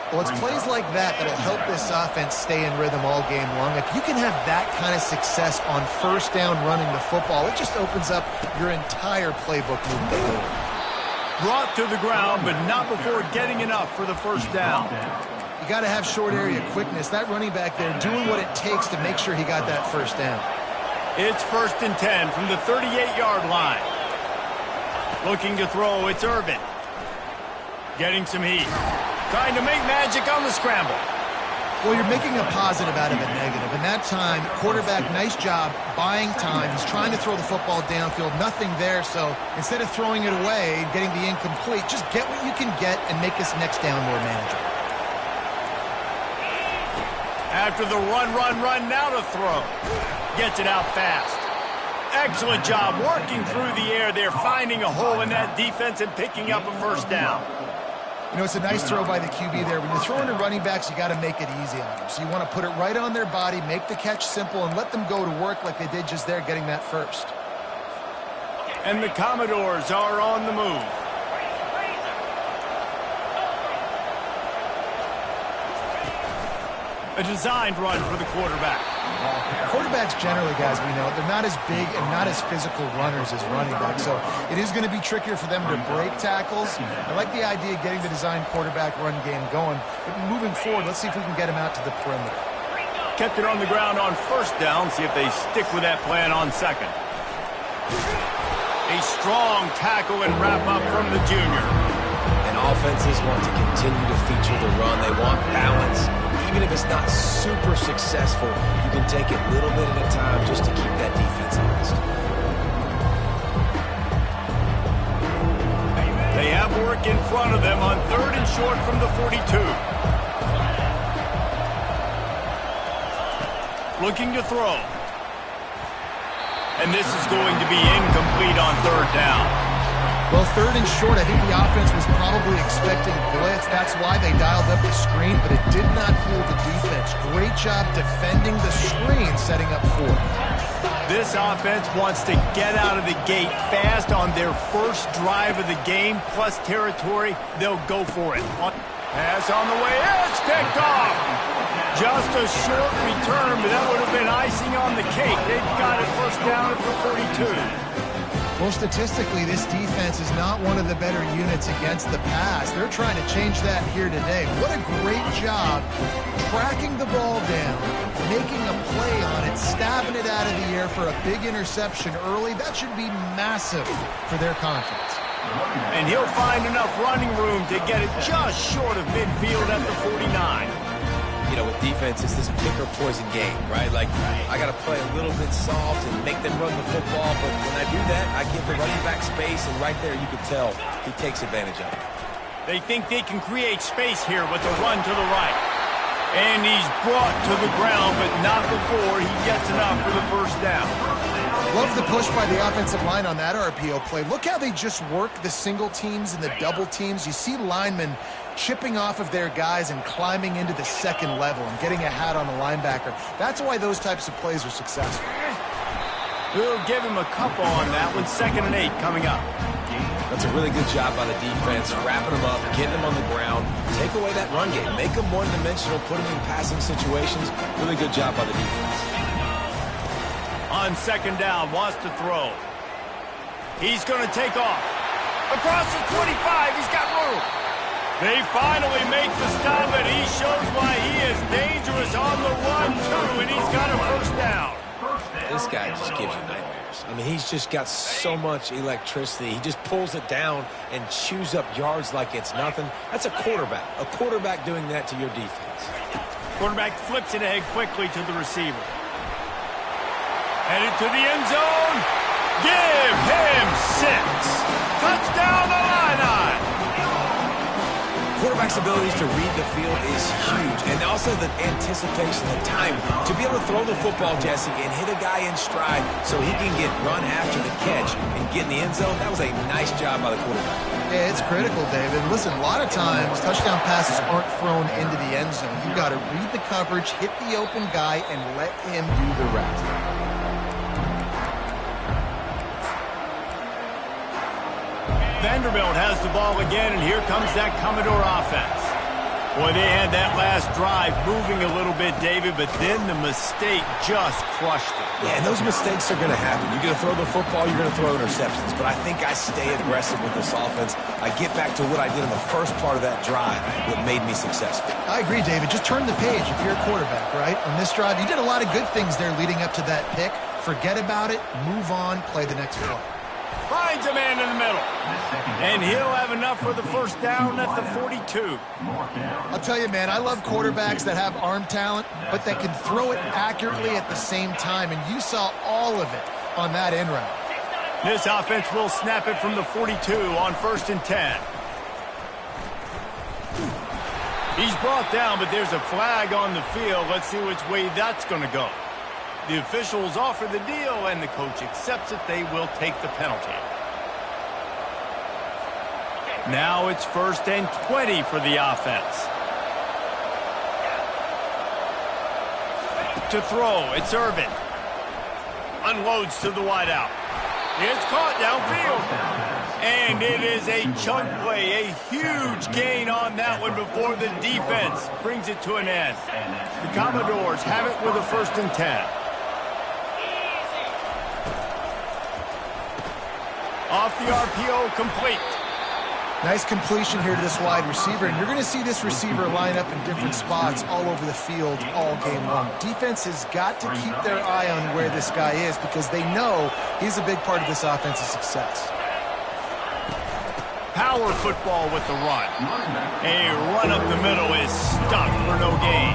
Well, it's plays like that that'll help this offense stay in rhythm all game long. If you can have that kind of success on first down running the football, it just opens up your entire playbook moving forward. Brought to the ground, but not before getting enough for the first down. You got to have short area quickness. That running back there doing what it takes to make sure he got that first down. It's 1st and 10 from the 38-yard line. Looking to throw, it's Irvin. Getting some heat. Trying to make magic on the scramble. Well, you're making a positive out of a negative. And that time, quarterback, nice job buying time. He's trying to throw the football downfield. Nothing there, so instead of throwing it away and getting the incomplete, just get what you can get and make this next down more manageable. After the run, now to throw. Gets it out fast. Excellent job working through the air there, finding a hole in that defense and picking up a first down. You know, it's a nice throw by the QB there. When you're throwing to running backs, you got to make it easy on them. So you want to put it right on their body, make the catch simple, and let them go to work like they did just there, getting that first. And the Commodores are on the move. A designed run for the quarterback. Quarterbacks generally, guys, we know, they're not as big and not as physical runners as running backs, so it is going to be trickier for them to break tackles. I like the idea of getting the designed quarterback run game going, but moving forward, let's see if we can get him out to the perimeter. Kept it on the ground on first down. See if they stick with that plan on second. A strong tackle and wrap up from the junior. And offenses want to continue to feature the run. They want balance. Even if it's not super successful, you can take it little bit at a time just to keep that defense honest. They have work in front of them on 3rd and short from the 42. Looking to throw. And this is going to be incomplete on 3rd down. Well, 3rd and short, I think the offense was probably expecting blitz. That's why they dialed up the screen, but it did not fool the defense. Great job defending the screen, setting up 4th. This offense wants to get out of the gate fast on their first drive of the game, plus territory. They'll go for it. Pass on the way. It's picked off. Just a short return, but that would have been icing on the cake. They've got it first down at the 42. Well, statistically, this defense is not one of the better units against the pass. They're trying to change that here today. What a great job tracking the ball down, making a play on it, stabbing it out of the air for a big interception early. That should be massive for their confidence. And he'll find enough running room to get it just short of midfield at the 49. You know, with defense, it's this pick or poison game, right? Like, I got to play a little bit soft and make them run the football, but when I do that, I give the running back space, and right there you can tell he takes advantage of it. They think they can create space here with the run to the right. And he's brought to the ground, but not before he gets enough for the first down. Love the push by the offensive line on that RPO play. Look how they just work the single teams and the double teams. You see linemen chipping off of their guys and climbing into the second level and getting a hat on the linebacker. That's why those types of plays are successful. We'll give him a couple on that one. 2nd and 8 coming up. That's a really good job by the defense, wrapping them up, getting them on the ground, take away that run game, make them one-dimensional, put them in passing situations. Really good job by the defense. On 2nd down, wants to throw. He's going to take off. Across the 25, he's got room. They finally make the stop, and he shows why he is dangerous on the run, too, and he's got a 1st down. This guy just gives you nightmares. I mean, he's just got so much electricity. He just pulls it down and chews up yards like it's nothing. That's a quarterback. A quarterback doing that to your defense. Quarterback flips it ahead quickly to the receiver. Headed to the end zone. Give him 6. Touchdown, Illini. Quarterback's abilities to read the field is huge, and also the anticipation, the time to be able to throw the football, Jesse, and hit a guy in stride so he can get run after the catch and get in the end zone. That was a nice job by the quarterback. Yeah, it's critical, David. Listen, a lot of times touchdown passes aren't thrown into the end zone. You've got to read the coverage, hit the open guy, and let him do the rest. Vanderbilt has the ball again, and here comes that Commodore offense. Boy, they had that last drive moving a little bit, David, but then the mistake just crushed it. Yeah, and those mistakes are going to happen. You're going to throw the football, you're going to throw interceptions, but I think I stay aggressive with this offense. I get back to what I did in the first part of that drive, what made me successful. I agree, David. Just turn the page if you're a quarterback, right? On this drive, you did a lot of good things there leading up to that pick. Forget about it, move on, play the next play. Finds a man in the middle. And he'll have enough for the 1st down at the 42. I'll tell you, man, I love quarterbacks that have arm talent, but that can throw it accurately at the same time, and you saw all of it on that in route. This offense will snap it from the 42 on 1st and 10. He's brought down, but there's a flag on the field. Let's see which way that's going to go. The officials offer the deal, and the coach accepts it. They will take the penalty. Now it's 1st and 20 for the offense. To throw, it's Irvin. Unloads to the wideout. It's caught downfield. And it is a chunk play, a huge gain on that one before the defense brings it to an end. The Commodores have it with a 1st and 10. Off the RPO, complete. Nice completion here to this wide receiver, and you're going to see this receiver line up in different spots all over the field all game long. Defense has got to keep their eye on where this guy is because they know he's a big part of this offense's success. Power football with the run. A run up the middle is stuck for no gain.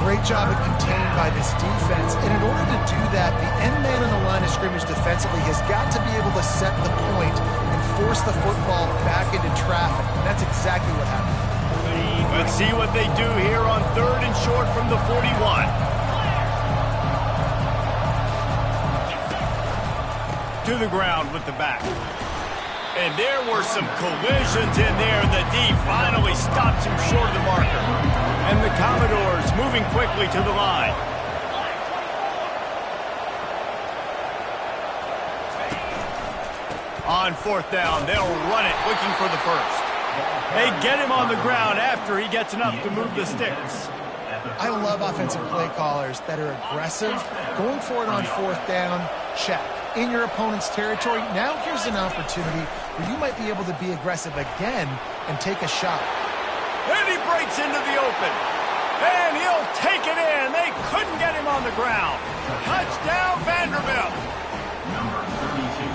Great job of containing by this defense, and in order to do that, the end man on the line of scrimmage defensively has got to be able to set the point and force the football back into traffic. And that's exactly what happened. Let's see what they do here on 3rd and short from the 41. To the ground with the back. And there were some collisions in there. The D finally stops him short of the marker. And the Commodores moving quickly to the line. On 4th down, they'll run it, looking for the 1st. They get him on the ground after he gets enough to move the sticks. I love offensive play callers that are aggressive. Going for it on 4th down, check. In your opponent's territory, now here's an opportunity where you might be able to be aggressive again and take a shot. And he breaks into the open. And he'll take it in. They couldn't get him on the ground. Touchdown, Vanderbilt.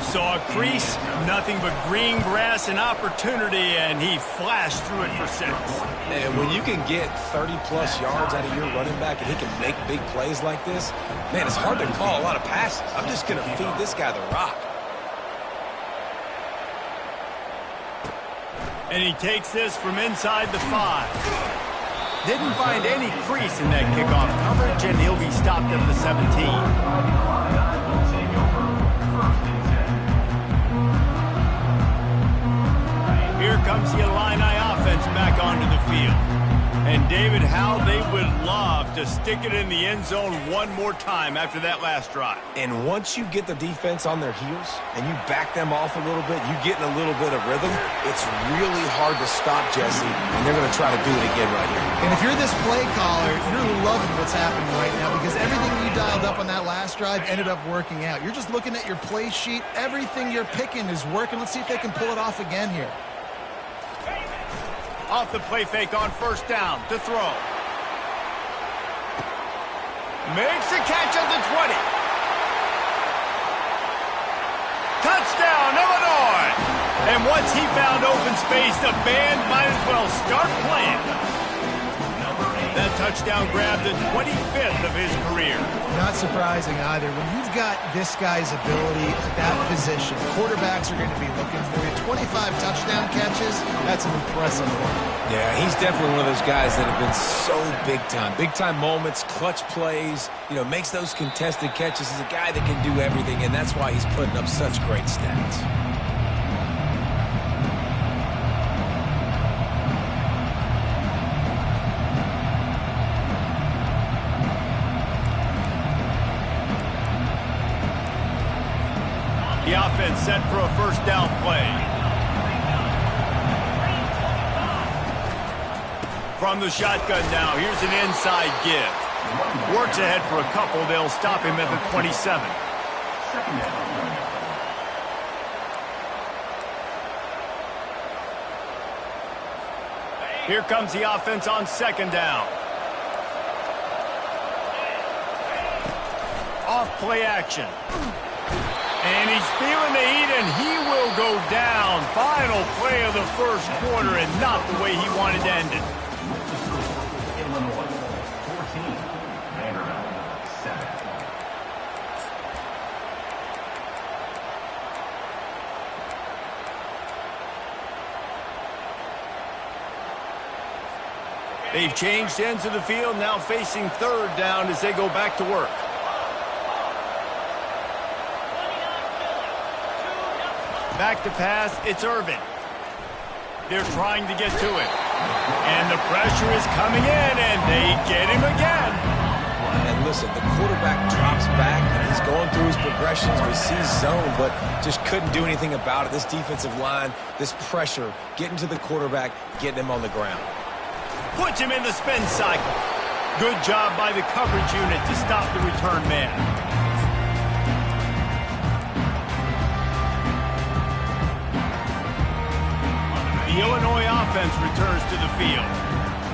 Saw a crease, nothing but green grass and opportunity, and he flashed through it for 6. And when you can get 30-plus yards out of your running back and he can make big plays like this, man, it's hard to call a lot of passes. I'm just going to feed this guy the rock. And he takes this from inside the 5. Didn't find any crease in that kickoff coverage, and he'll be stopped at the 17. Here comes the Illini offense back onto the field. And David, how they would love to stick it in the end zone one more time after that last drive. And once you get the defense on their heels and you back them off a little bit, you get in a little bit of rhythm, it's really hard to stop, Jesse, and they're going to try to do it again right here. And if you're this play caller, you're loving what's happening right now because everything you dialed up on that last drive ended up working out. You're just looking at your play sheet. Everything you're picking is working. Let's see if they can pull it off again here. Off the play fake on first down to throw. Makes the catch at the 20. Touchdown, Illinois! And once he found open space, the band might as well start playing. That touchdown grabbed the 25th of his career. Not surprising either. When you've got this guy's ability at that position, quarterbacks are going to be looking for you. 25 touchdown catches, that's an impressive one. Yeah, he's definitely one of those guys that have been so big time. Big time moments, clutch plays, makes those contested catches. He's a guy that can do everything, and that's why he's putting up such great stats. The offense set for a first down play. From the shotgun now, here's an inside give. Works ahead for a couple. They'll stop him at the 27. Here comes the offense on second down. Off play action. And he's feeling the heat, and he will go down. Final play of the first quarter, and not the way he wanted to end it. Illinois, 14. Vanderbilt, 7. They've changed ends of the field, now facing third down as they go back to work. Back to pass, it's Irvin. They're trying to get to it. And the pressure is coming in, and they get him again. And listen, the quarterback drops back, and he's going through his progressions. We see zone, but just couldn't do anything about it. This defensive line, this pressure, getting to the quarterback, getting him on the ground. Puts him in the spin cycle. Good job by the coverage unit to stop the return man. The Illinois offense returns to the field.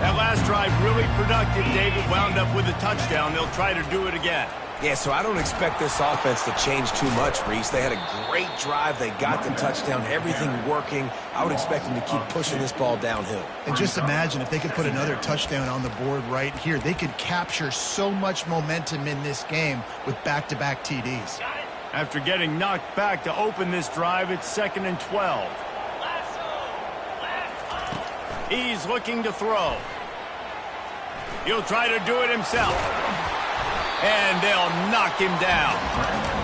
That last drive really productive. David wound up with a touchdown. They'll try to do it again. Yeah, so I don't expect this offense to change too much, Reese. They had a great drive. They got the touchdown, everything working. I would expect them to keep pushing this ball downhill. And just imagine if they could put another touchdown on the board right here. They could capture so much momentum in this game with back-to-back TDs. After getting knocked back to open this drive, it's 2nd and 12. He's looking to throw. He'll try to do it himself. And they'll knock him down.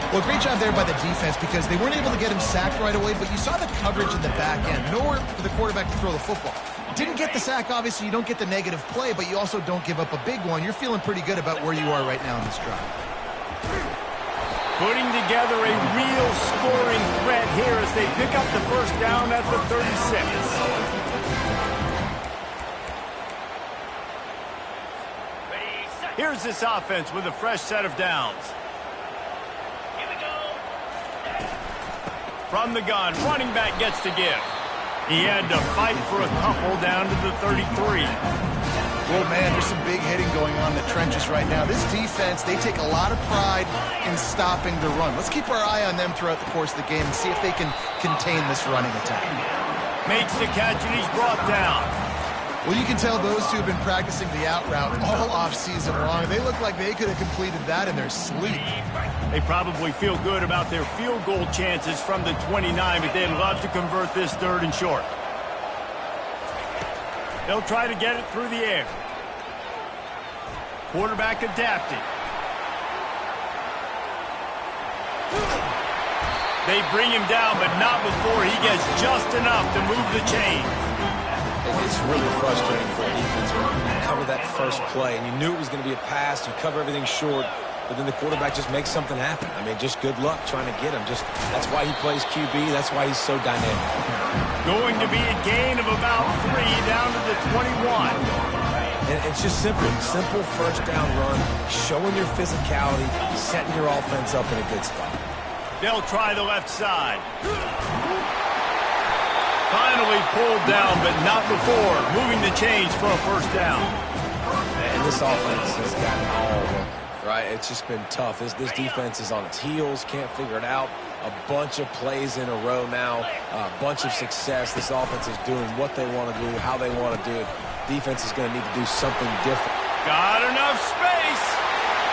Well, great job there by the defense because they weren't able to get him sacked right away, but you saw the coverage in the back end. Nowhere for the quarterback to throw the football. Didn't get the sack, obviously. You don't get the negative play, but you also don't give up a big one. You're feeling pretty good about where you are right now in this drive. Putting together a real scoring threat here as they pick up the first down at the 36. Here's this offense with a fresh set of downs. Here we go. From the gun, running back gets to give. He had to fight for a couple down to the 33. Well, man, there's some big hitting going on in the trenches right now. This defense, they take a lot of pride in stopping the run. Let's keep our eye on them throughout the course of the game and see if they can contain this running attack. Makes the catch, and he's brought down. Well, you can tell those two have been practicing the out route all off-season long. They look like they could have completed that in their sleep. They probably feel good about their field goal chances from the 29, but they'd love to convert this 3rd and short. They'll try to get it through the air. Quarterback adapting. They bring him down, but not before he gets just enough to move the chain. it's really frustrating for a defense when you cover that first play, and you knew it was going to be a pass. You cover everything short, but then the quarterback just makes something happen. I mean, just good luck trying to get him. That's why he plays QB. That's why he's so dynamic. Going to be a gain of about 3 down to the 21. And it's just simple first down run, showing your physicality, setting your offense up in a good spot. They'll try the left side. Finally pulled down, but not before moving the chains for a first down. And this offense has got it all working, right? It's just been tough. This defense is on its heels, can't figure it out. A bunch of plays in a row now, a bunch of success. This offense is doing what they want to do, how they want to do it. Defense is going to need to do something different. Got enough space,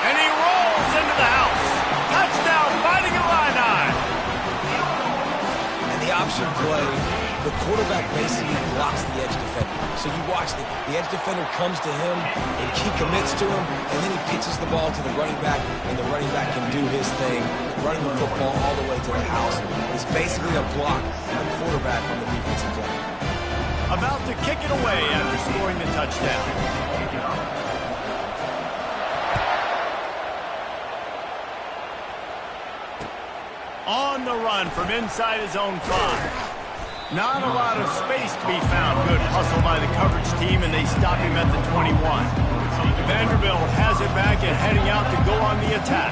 and he rolls into the house. Touchdown, Fighting Illini. And the option play, the quarterback basically blocks the edge defender. So you watch the edge defender comes to him, and he commits to him, and then he pitches the ball to the running back, and the running back can do his thing, running the football all the way to the house. It's basically a block on the quarterback on the defensive play. About to kick it away after scoring the touchdown. On the run from inside his own 5. Not a lot of space to be found. Good hustle by the coverage team, and they stop him at the 21. Vanderbilt has it back and heading out to go on the attack.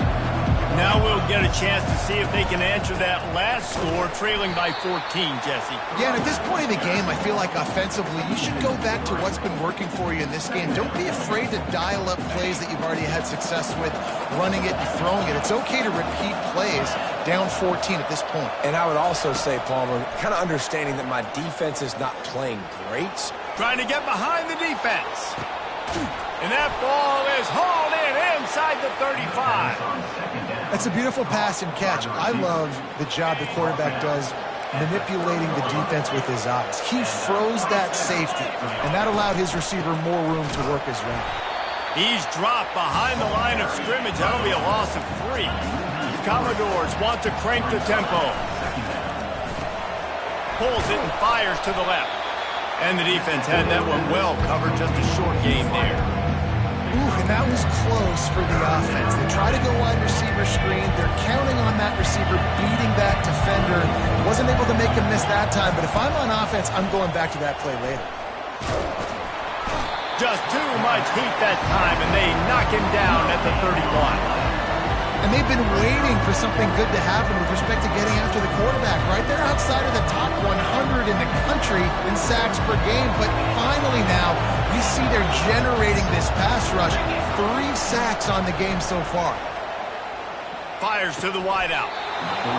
Now we'll get a chance to see if they can answer that last score, trailing by 14, Jesse. Yeah, and at this point in the game, I feel like offensively, you should go back to what's been working for you in this game. Don't be afraid to dial up plays that you've already had success with, running it and throwing it. It's okay to repeat plays down 14 at this point. And I would also say, Palmer, kind of understanding that my defense is not playing great. Trying to get behind the defense. And that ball is hauled in inside the 35. That's a beautiful pass and catch. I love the job the quarterback does manipulating the defense with his eyes. He froze that safety, and that allowed his receiver more room to work his route. He's dropped behind the line of scrimmage. That'll be a loss of 3. Commodores want to crank the tempo. Pulls it and fires to the left. And the defense had that one well covered, just a short game there. Ooh, and that was close for the offense. They try to go wide receiver screen. They're counting on that receiver beating that defender. Wasn't able to make him miss that time, but if I'm on offense, I'm going back to that play later. Just too much heat that time, and they knock him down at the 31. And they've been waiting for something good to happen with respect to getting after the quarterback. Right there outside of the top 100 in the country in sacks per game. But finally now, you see they're generating this pass rush. 3 sacks on the game so far. Fires to the wideout.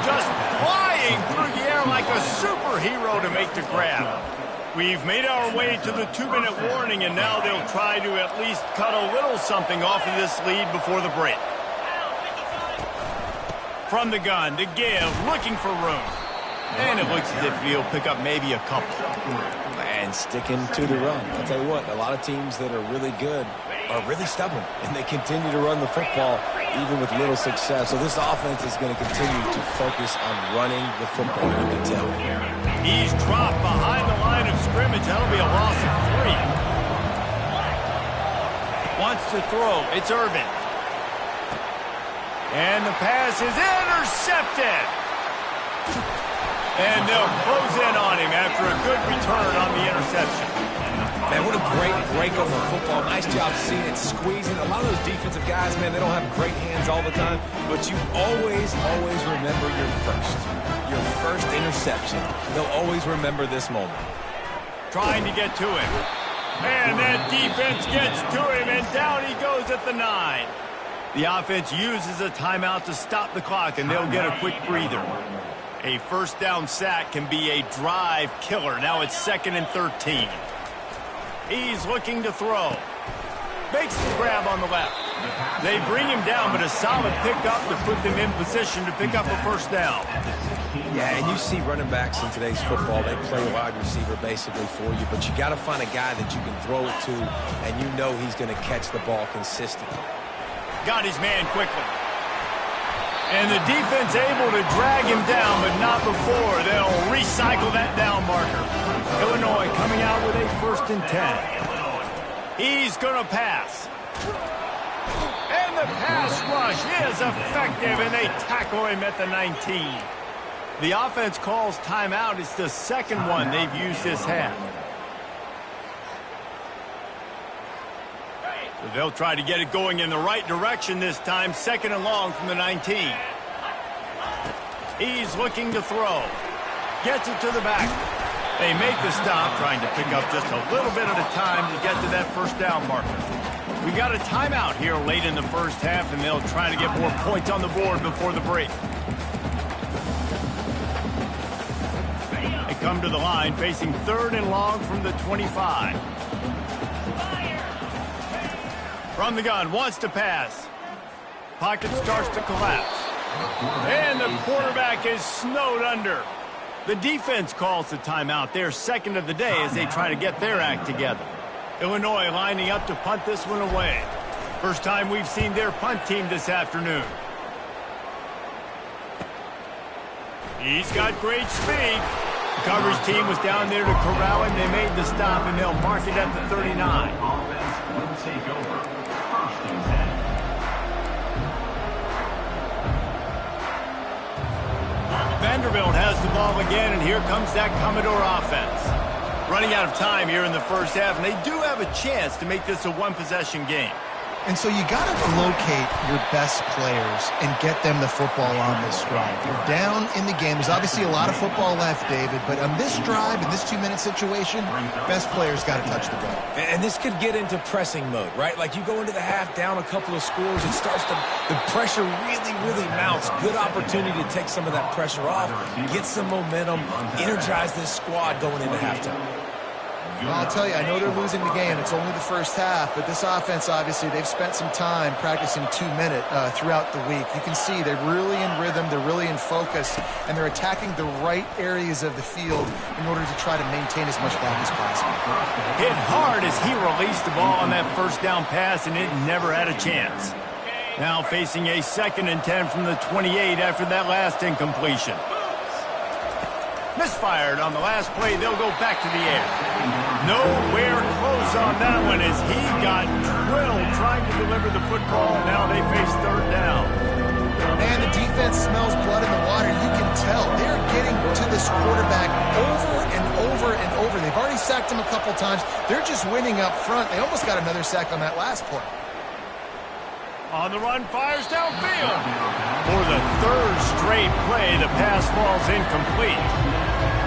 Just flying through the air like a superhero to make the grab. We've made our way to the 2-minute warning, and now they'll try to at least cut a little something off of this lead before the break. From the gun to give, looking for room. And it looks as if he'll pick up maybe a couple. And sticking to the run. I'll tell you what, a lot of teams that are really good are really stubborn, and they continue to run the football even with little success. So this offense is going to continue to focus on running the football, you can tell. He's dropped behind the line of scrimmage. That'll be a loss of 3. Wants to throw. It's Irvin. And the pass is intercepted. And they'll close in on him after a good return on the interception. Man, what a great break on the football. Nice job seeing it, squeezing. A lot of those defensive guys, man, they don't have great hands all the time, but you always remember your first interception. They'll always remember this moment. Trying to get to him. And that defense gets to him, and down he goes at the 9. The offense uses a timeout to stop the clock, and they'll get a quick breather. A first down sack can be a drive killer. Now it's 2nd and 13. He's looking to throw. Makes the grab on the left. They bring him down, but a solid pickup to put them in position to pick up a first down. Yeah, and you see running backs in today's football, they play wide receiver basically for you, but you got to find a guy that you can throw it to, and you know he's going to catch the ball consistently. Got his man quickly. And the defense able to drag him down, but not before. They'll recycle that down marker. Illinois coming out with a 1st and 10. He's going to pass. And the pass rush is effective, and they tackle him at the 19. The offense calls timeout. It's the second one they've used this half. So they'll try to get it going in the right direction this time. 2nd and long from the 19. He's looking to throw. Gets it to the back. They make the stop, trying to pick up just a little bit at a time to get to that 1st down marker. We got a timeout here late in the 1st half, and they'll try to get more points on the board before the break. They come to the line facing 3rd and long from the 25. From the gun, wants to pass. Pocket starts to collapse. And the quarterback is snowed under. The defense calls the timeout, their 2nd of the day, as they try to get their act together. Illinois lining up to punt this one away. First time we've seen their punt team this afternoon. He's got great speed. The coverage team was down there to corral him. They made the stop, and they'll mark it at the 39. Offense will take over. 1st and 10. Vanderbilt has the ball again, and here comes that Commodore offense. Running out of time here in the 1st half, and they do have a chance to make this a one-possession game. And so you got to locate your best players and get them the football on this drive. You're down in the game. There's obviously a lot of football left, David, but on this drive, in this 2-minute situation, best players got to touch the ball. And this could get into pressing mode, right? Like you go into the half down a couple of scores, it starts to, the pressure really mounts. Good opportunity to take some of that pressure off, get some momentum, energize this squad going into halftime. Well, I'll tell you, I know they're losing the game. It's only the 1st half, but this offense, obviously, they've spent some time practicing 2-minute throughout the week. You can see they're really in rhythm, they're really in focus, and they're attacking the right areas of the field in order to try to maintain as much back as possible. Hit hard as he released the ball on that 1st down pass, and it never had a chance. Now facing a 2nd and 10 from the 28 after that last incompletion. Misfired on the last play. They'll go back to the air. Nowhere close on that one as he got drilled trying to deliver the football. Now they face 3rd down. Man, the defense smells blood in the water. You can tell. They're getting to this quarterback over and over and over. They've already sacked him a couple times. They're just winning up front. They almost got another sack on that last play. On the run, fires downfield. For the 3rd straight play, the pass falls incomplete.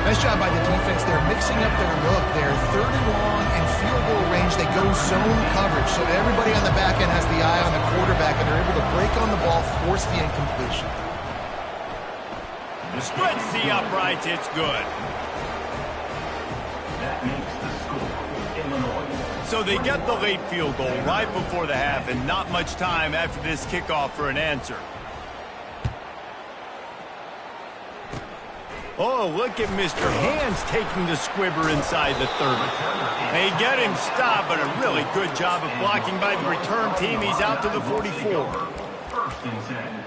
Nice job by the defense. They're mixing up their look. They're 3rd and long and field goal range. They go zone coverage, so everybody on the back end has the eye on the quarterback, and they're able to break on the ball, force the incompletion. Splits the uprights. It's good. That makes the score Illinois. So they get the late field goal right before the half, and not much time after this kickoff for an answer. Oh, look at Mr. Hands taking the squibber inside the 30. They get him stopped, but a really good job of blocking by the return team. He's out to the 44. 1st and 10.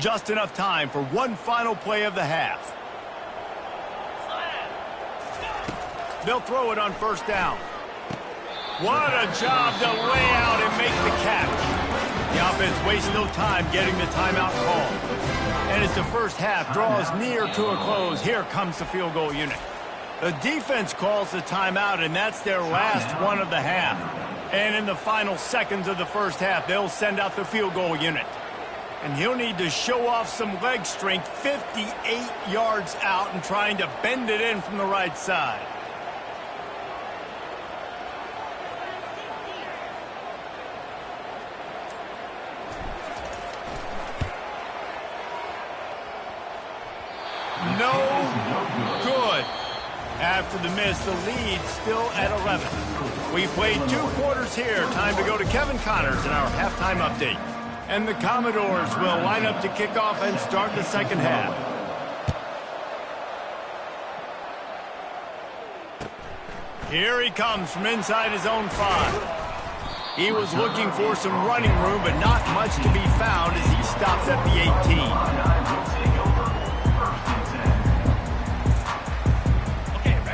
Just enough time for one final play of the half. They'll throw it on 1st down. What a job to lay out and make the catch. The offense wastes no time getting the timeout call. And as the 1st half draws near to a close, here comes the field goal unit. The defense calls the timeout, and that's their last one of the half. And in the final seconds of the 1st half, they'll send out the field goal unit. And he'll need to show off some leg strength 58 yards out and trying to bend it in from the right side. No good. After the miss, the lead still at 11. We played 2 quarters here. Time to go to Kevin Connors in our halftime update. And the Commodores will line up to kick off and start the 2nd half. Here he comes from inside his own 5. He was looking for some running room, but not much to be found as he stops at the 18.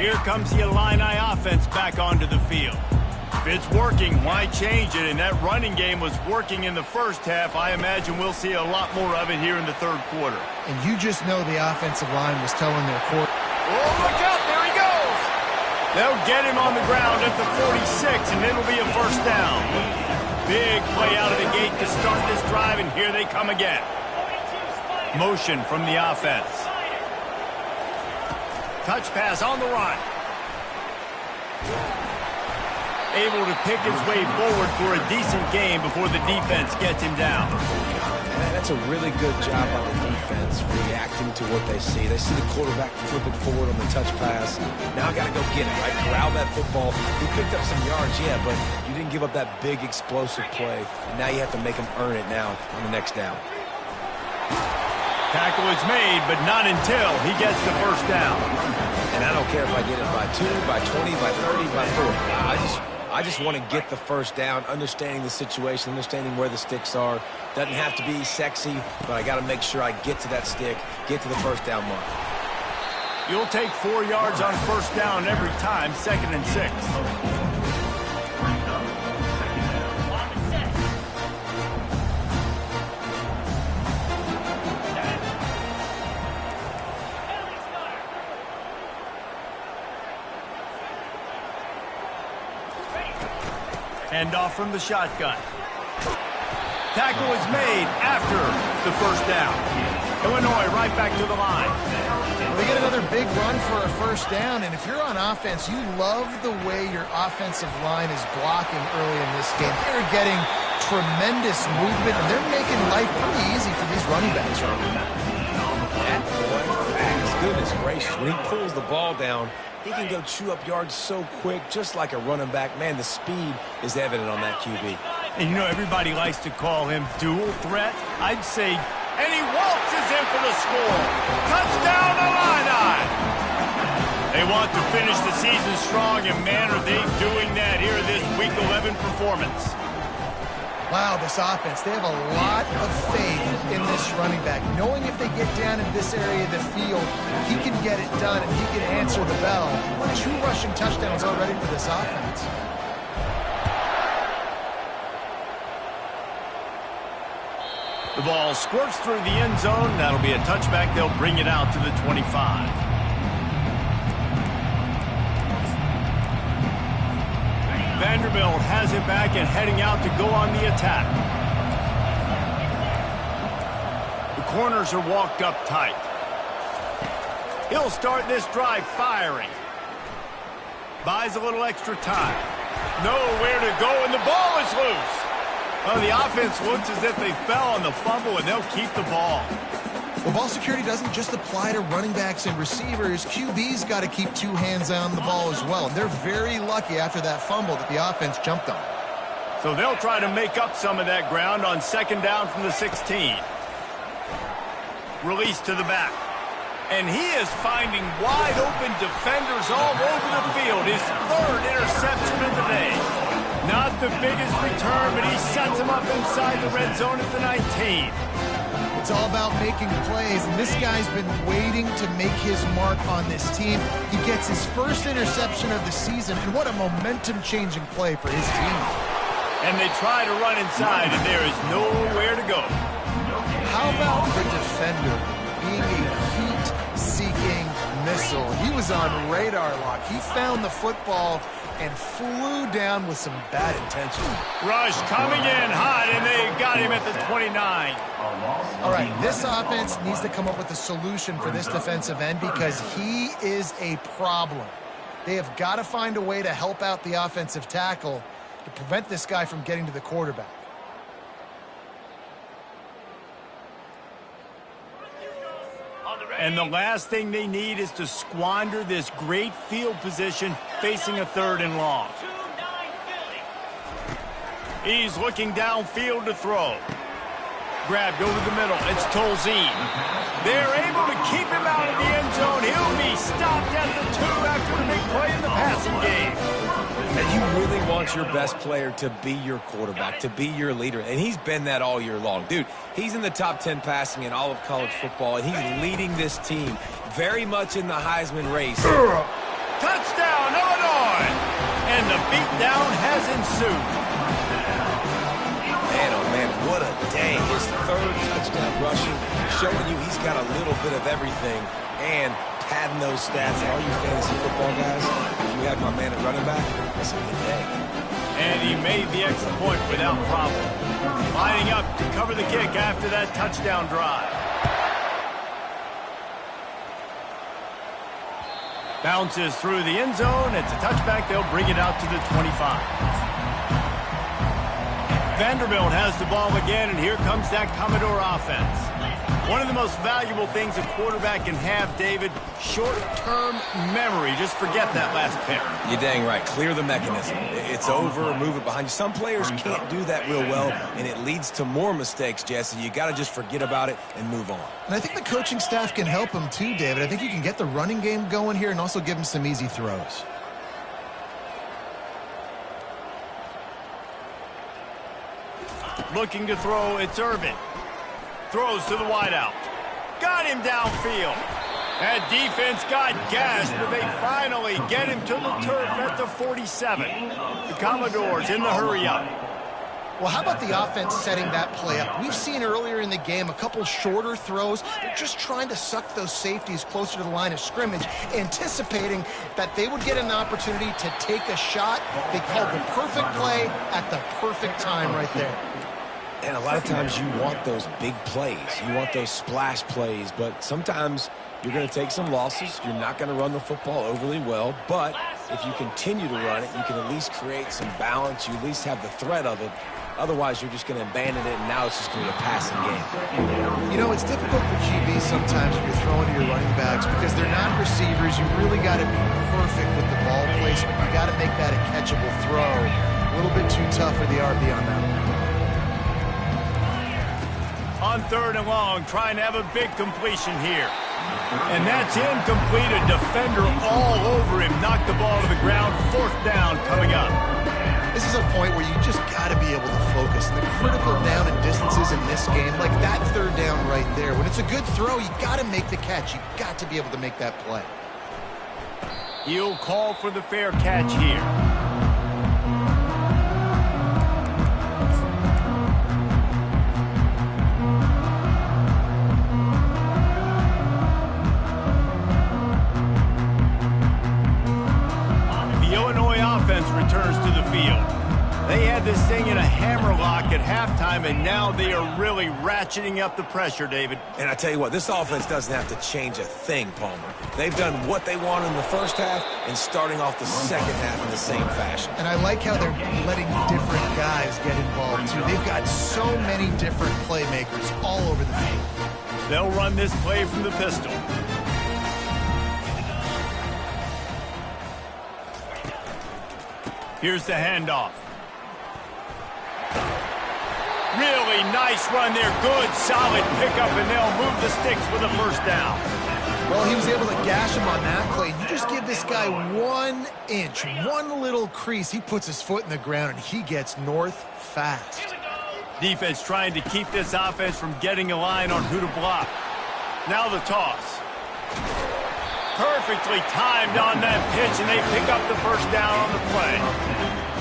Here comes the Illini offense back onto the field. If it's working, why change it? And that running game was working in the first half. I imagine we'll see a lot more of it here in the third quarter. And you just know the offensive line was telling their quarter. Oh, look out, there he goes! They'll get him on the ground at the 46, and it'll be a first down. Big play out of the gate to start this drive, and here they come again. Motion from the offense. Touch pass on the run. Able to pick his way forward for a decent game before the defense gets him down. Man, that's a really good job by the defense, reacting to what they see. They see the quarterback flip it forward on the touch pass. Now I got to go get it, right? Corral that football. He picked up some yards, yeah, but you didn't give up that big explosive play. And now you have to make him earn it now on the next down. Tackle is made, but not until he gets the first down. And I don't care if I get it by 2, by 20, by 30, by 40. I just want to get the first down, understanding the situation, understanding where the sticks are. Doesn't have to be sexy, but I got to make sure I get to that stick, get to the first down mark. You'll take 4 yards on first down every time, 2nd and 6. Hand off from the shotgun. Tackle is made after the first down. Illinois right back to the line. Well, they get another big run for a first down, and if you're on offense, you love the way your offensive line is blocking early in this game. They're getting tremendous movement, and they're making life pretty easy for these running backs early. That boy fast. Goodness gracious. When he pulls the ball down, he can go chew up yards so quick, just like a running back. Man, the speed is evident on that QB. And you know, everybody likes to call him dual threat. I'd say, and he waltzes in for the score. Touchdown, Illini! They want to finish the season strong, and man, are they doing that here in this Week 11 performance. Wow, this offense, they have a lot of faith in this running back, knowing if they get down in this area of the field, he can get it done and he can answer the bell. 2 rushing touchdowns already for this offense. The ball squirts through the end zone. That'll be a touchback. They'll bring it out to the 25. Vanderbilt has it back and heading out to go on the attack. The corners are walked up tight. He'll start this drive firing. Buys a little extra time. Nowhere to go, and the ball is loose. Oh, the offense looks as if they fell on the fumble, and they'll keep the ball. Well, ball security doesn't just apply to running backs and receivers. QB's got to keep 2 hands on the ball as well. And they're very lucky after that fumble that the offense jumped on. So they'll try to make up some of that ground on 2nd down from the 16. Release to the back. And he is finding wide open defenders all over the field. His 3rd interception of the day. Not the biggest return, but he sets him up inside the red zone at the 19. It's all about making plays, and this guy's been waiting to make his mark on this team. He gets his first interception of the season, and what a momentum-changing play for his team. And they try to run inside, and there is nowhere to go. How about the defender being a heat-seeking missile? He was on radar lock. He found the football and flew down with some bad intention. Rush coming in hot, and they got him at the 29. All right, this offense needs to come up with a solution for this defensive end because he is a problem. They have got to find a way to help out the offensive tackle to prevent this guy from getting to the quarterback. And the last thing they need is to squander this great field position facing a 3rd and long. He's looking downfield to throw. Grabbed over the middle. It's Tolzien. They're able to keep him out of the end zone. He'll be stopped at the 2 after the big play in the passing game. And you really want your best player to be your quarterback, to be your leader. And he's been that all year long. Dude, he's in the top 10 passing in all of college football, and he's leading this team very much in the Heisman race. Touchdown, Illinois! And the beatdown has ensued. Man, oh man, what a day. His third touchdown rushing, showing you he's got a little bit of everything and padding those stats. And all you fantasy football guys, if you have my man at running back, that's a good day. And he made the extra point without problem. Lining up to cover the kick after that touchdown drive. Bounces through the end zone. It's a touchback. They'll bring it out to the 25. Vanderbilt has the ball again, and here comes that Commodore offense. One of the most valuable things a quarterback can have, David, short-term memory. Just forget that last pick. You're dang right. Clear the mechanism. It's over, move it behind you. Some players can't do that real well, and it leads to more mistakes, Jesse. You got to just forget about it and move on. And I think the coaching staff can help him too, David. I think you can get the running game going here and also give him some easy throws. Looking to throw, it's Irvin. Throws to the wideout. Got him downfield. That defense got gashed, but they finally get him to the turf at the 47. The Commodores in the hurry-up. Well, how about the offense setting that play up? We've seen earlier in the game a couple shorter throws. They're just trying to suck those safeties closer to the line of scrimmage, anticipating that they would get an opportunity to take a shot. They called the perfect play at the perfect time right there. And a lot of times you want those big plays. You want those splash plays, but sometimes you're going to take some losses. You're not going to run the football overly well, but if you continue to run it, you can at least create some balance. You at least have the threat of it. Otherwise, you're just going to abandon it, and now it's just going to be a passing game. You know, it's difficult for QBs sometimes when you're throwing to your running backs because they're not receivers. You really got to be perfect with the ball placement. You got to make that a catchable throw. A little bit too tough for the RB on that one. On 3rd and long, trying to have a big completion here. And that's incomplete. A defender all over him. Knocked the ball to the ground. 4th down coming up. This is a point where you just got to be able to focus. And the critical down and distances in this game, like that 3rd down right there. When it's a good throw, you got to make the catch. You got to be able to make that play. He'll call for the fair catch here. Returns to the field. They had this thing in a hammerlock at halftime, and now they are really ratcheting up the pressure, David. And I tell you what, this offense doesn't have to change a thing, Palmer. They've done what they want in the first half and starting off the second half in the same fashion. And I like how they're letting different guys get involved, too. They've got so many different playmakers all over the field. They'll run this play from the pistol. Here's the handoff. Really nice run there. Good, solid pickup, and they'll move the sticks with a 1st down. Well, he was able to gash him on that play. You just give this guy 1 inch, one little crease. He puts his foot in the ground, and he gets north fast. Defense trying to keep this offense from getting a line on who to block. Now the toss. Perfectly timed on that pitch, and they pick up the 1st down on the play.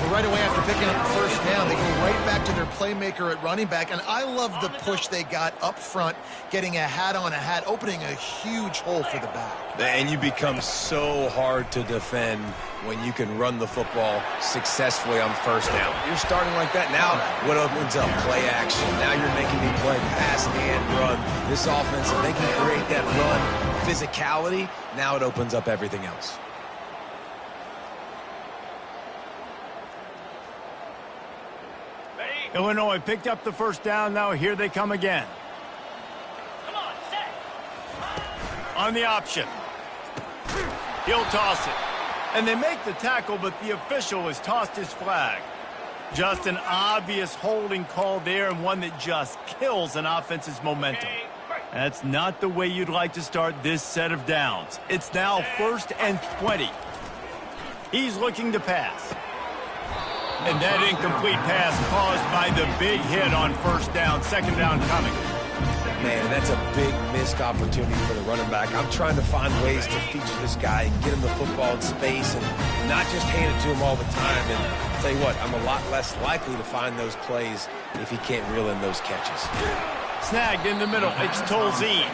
Well, right away after picking up the 1st down, they go right back to their playmaker at running back, and I love the push they got up front, getting a hat on a hat, opening a huge hole for the back. And you become so hard to defend when you can run the football successfully on 1st down. You're starting like that. Now, what opens up? Play action. Now you're making me play pass and run. This offense, if they can create that run physicality, now it opens up everything else. Illinois picked up the 1st down. Now here they come again. On the option. He'll toss it. And they make the tackle, but the official has tossed his flag. Just an obvious holding call there, and one that just kills an offense's momentum. That's not the way you'd like to start this set of downs. It's now 1st and 20. He's looking to pass. And that incomplete pass caused by the big hit on 1st down. 2nd down coming. Man, that's a big missed opportunity for the running back. I'm trying to find ways to feature this guy and get him the football in space and not just hand it to him all the time. And I'll tell you what, I'm a lot less likely to find those plays if he can't reel in those catches. Snagged in the middle, it's Tolzien.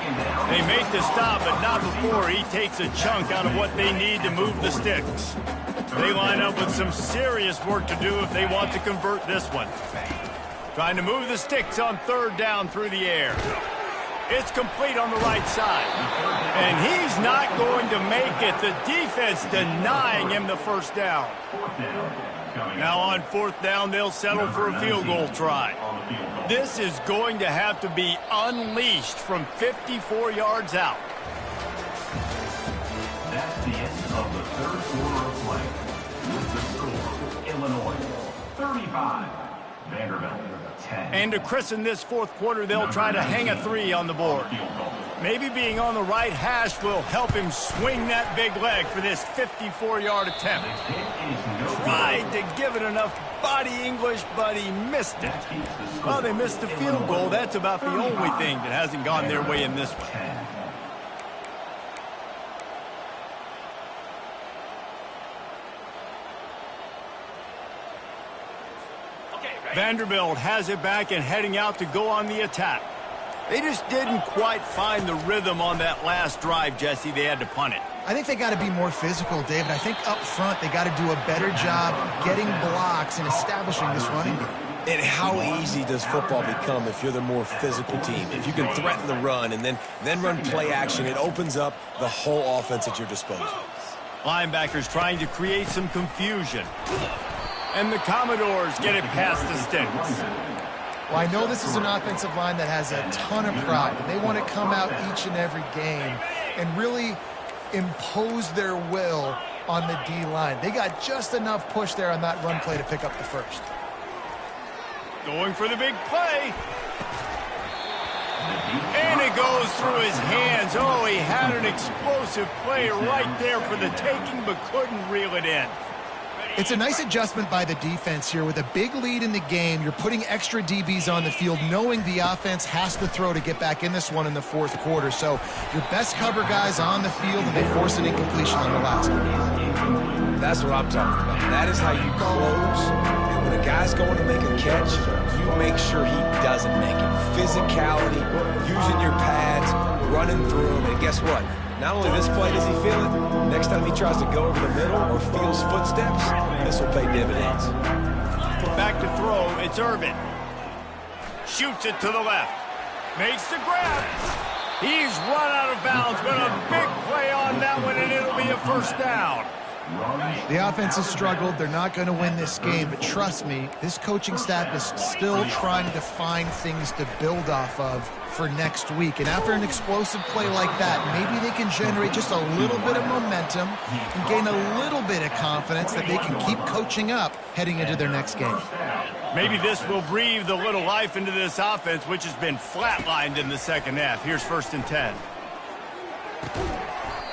They make the stop, but not before he takes a chunk out of what they need to move the sticks. They line up with some serious work to do if they want to convert this one. Trying to move the sticks on third down through the air. It's complete on the right side. And he's not going to make it. The defense denying him the first down. Now on fourth down, they'll settle for a field goal try. This is going to have to be unleashed from 54 yards out. That's the end of the third quarter of play. With the score, Illinois 35, Vanderbilt 10. And to christen this fourth quarter, they'll try to hang a 3 on the board. Maybe being on the right hash will help him swing that big leg for this 54-yard attempt. Tried to give it enough body English, but he missed it. Well, they missed the field goal. That's about the only thing that hasn't gone their way in this one. Vanderbilt has it back and heading out to go on the attack. They just didn't quite find the rhythm on that last drive, Jesse. They had to punt it. I think they got to be more physical, David. I think up front they got to do a better job getting blocks and establishing this running game. And how easy does football become if you're the more physical team? If you can threaten the run and then run play action, it opens up the whole offense at your disposal. Linebackers trying to create some confusion. And the Commodores get it past the sticks. Well, I know this is an offensive line that has a ton of pride. They want to come out each and every game and really impose their will on the D-line. They got just enough push there on that run play to pick up the first. Going for the big play. And it goes through his hands. Oh, he had an explosive play right there for the taking, but couldn't reel it in. It's a nice adjustment by the defense here. With a big lead in the game, you're putting extra DBs on the field, knowing the offense has to throw to get back in this one in the fourth quarter. So your best cover guys on the field, and they force an incompletion on the last one. That's what I'm talking about. That is how you close. And when a guy's going to make a catch, you make sure he doesn't make it. Physicality, using your pads, running through them, and guess what? Not only this play does he feel it, next time he tries to go over the middle or feels footsteps, this will pay dividends. Back to throw, it's Irvin. Shoots it to the left. Makes the grab. He's run out of bounds, but a big play on that one, and it'll be a first down. The offense has struggled. They're not going to win this game, but trust me, this coaching staff is still trying to find things to build off of for next week. And after an explosive play like that, maybe they can generate just a little bit of momentum and gain a little bit of confidence that they can keep coaching up heading into their next game. Maybe this will breathe a little life into this offense, which has been flatlined in the second half. Here's 1st and 10.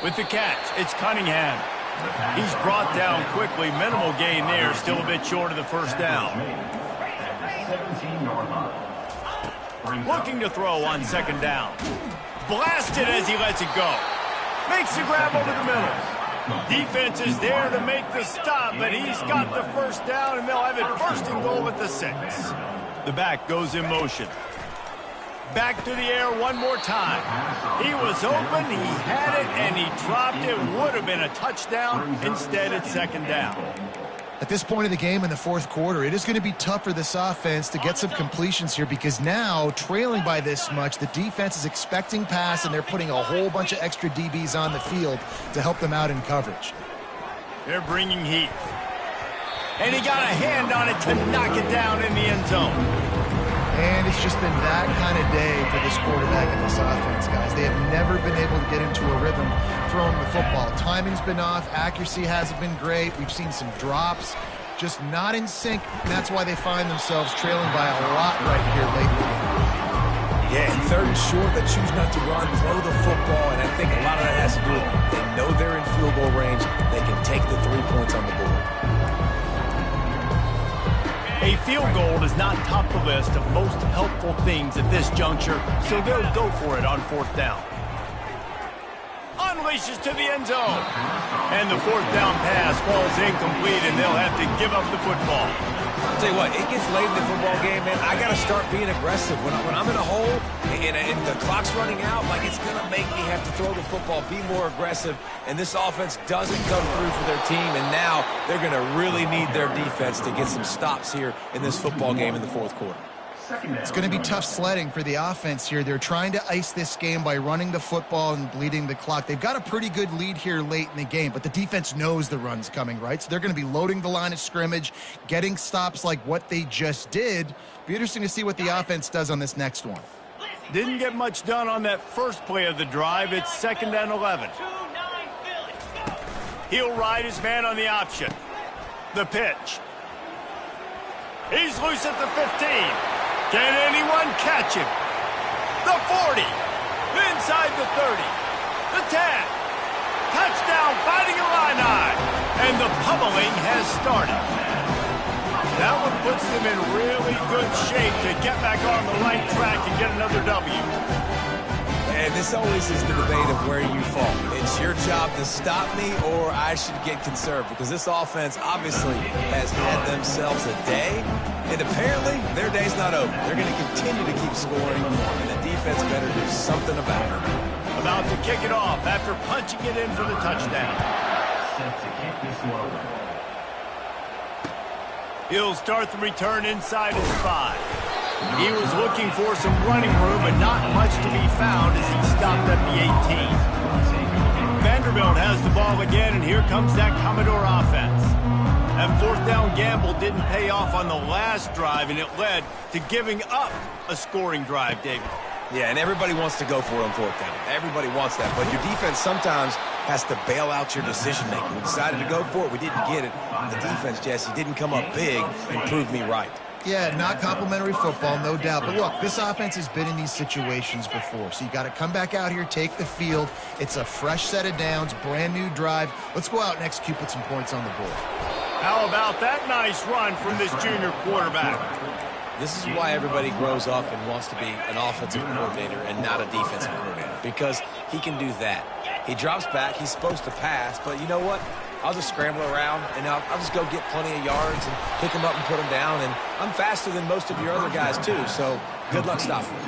With the catch, it's Cunningham. He's brought down quickly. Minimal gain there. Still a bit short of the first down. 17-yard line. Looking to throw on 2nd down. Blasted as he lets it go. Makes the grab over the middle. Defense is there to make the stop, but he's got the first down, and they'll have it 1st and goal at the 6. The back goes in motion. Back to the air one more time. He was open, he had it, and he dropped it. Would have been a touchdown. Instead, it's 2nd down. At this point of the game in the fourth quarter, it is going to be tough for this offense to get some completions here, because now, trailing by this much, the defense is expecting pass, and they're putting a whole bunch of extra DBs on the field to help them out in coverage. They're bringing heat. And he got a hand on it to knock it down in the end zone. And it's just been that kind of day for this quarterback and this offense, guys. They have never been able to get into a rhythm throwing the football. Timing's been off. Accuracy hasn't been great. We've seen some drops, just not in sync. And that's why they find themselves trailing by a lot right here late in the game. Yeah, 3rd and short, they choose not to run, throw the football, and I think a lot of that has to do with they know they're in field goal range. They can take the 3 points on the board. A field goal is not top the list of most helpful things at this juncture, so they'll go for it on 4th down. Unleashes to the end zone. And the 4th down pass falls incomplete, and they'll have to give up the football. I'll tell you what, it gets late in the football game, man. I got to start being aggressive. When I'm in a hole and the clock's running out, like, it's going to make me have to throw the football, be more aggressive. And this offense doesn't come through for their team, and now they're going to really need their defense to get some stops here in this football game in the 4th quarter. It's going to be tough sledding for the offense here. They're trying to ice this game by running the football and bleeding the clock. They've got a pretty good lead here late in the game, but the defense knows the run's coming, right? So they're going to be loading the line of scrimmage, getting stops like what they just did. Be interesting to see what the offense does on this next one. Didn't get much done on that first play of the drive. It's 2nd and 11. He'll ride his man on the option. The pitch. He's loose at the 15. Can anyone catch him? The 40. Inside the 30. The 10. Touchdown, Fighting Illini. And the pummeling has started. That one puts them in really good shape to get back on the right track and get another W. And this always is the debate of where you fall. It's your job to stop me, or I should get conserved, because this offense obviously has had themselves a day, and apparently their day's not over. They're going to continue to keep scoring, and the defense better do something about it. About to kick it off after punching it in for the touchdown. Set to kick this one away. He'll start the return inside his 5. He was looking for some running room, but not much to be found as he stopped at the 18. Vanderbilt has the ball again, and here comes that Commodore offense. That 4th down gamble didn't pay off on the last drive, and it led to giving up a scoring drive, David. Yeah, and everybody wants to go for it on 4th down. Everybody wants that, but your defense sometimes has to bail out your decision-making. We decided to go for it. We didn't get it. The defense, Jesse, didn't come up big and prove me right. Yeah, not complimentary football, no doubt. But look, this offense has been in these situations before. So you got to come back out here, take the field. It's a fresh set of downs, brand new drive. Let's go out and execute, put some points on the board. How about that nice run from this junior quarterback? This is why everybody grows up and wants to be an offensive coordinator and not a defensive coordinator, because he can do that. He drops back. He's supposed to pass, but you know what? I'll just scramble around, and I'll just go get plenty of yards and pick them up and put them down. And I'm faster than most of your other guys, too, so good luck stopping me.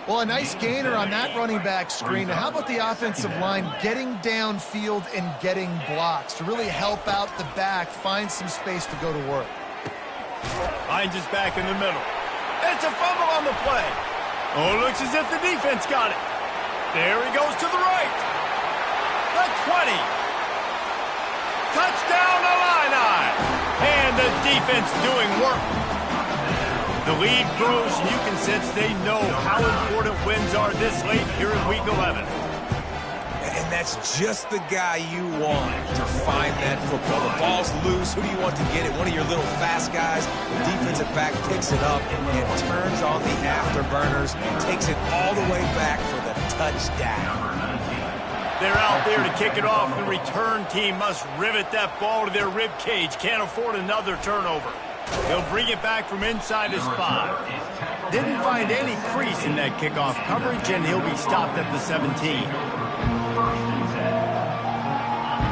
Well, a nice gainer on that running back screen. Now, how about the offensive line getting downfield and getting blocks to really help out the back, find some space to go to work? Finds his back in the middle. It's a fumble on the play. Oh, it looks as if the defense got it. There he goes to the right. The 20. Touchdown, Illini. And the defense doing work. The lead grows, and you can sense they know how important wins are this late here in Week 11. And that's just the guy you want to find that football. The ball's loose. Who do you want to get it? One of your little fast guys. The defensive back picks it up and turns on the afterburners, takes it all the way back for the touchdown. They're out there to kick it off. The return team must rivet that ball to their rib cage. Can't afford another turnover. He'll bring it back from inside his 5. Didn't find any crease in that kickoff coverage, and he'll be stopped at the 17.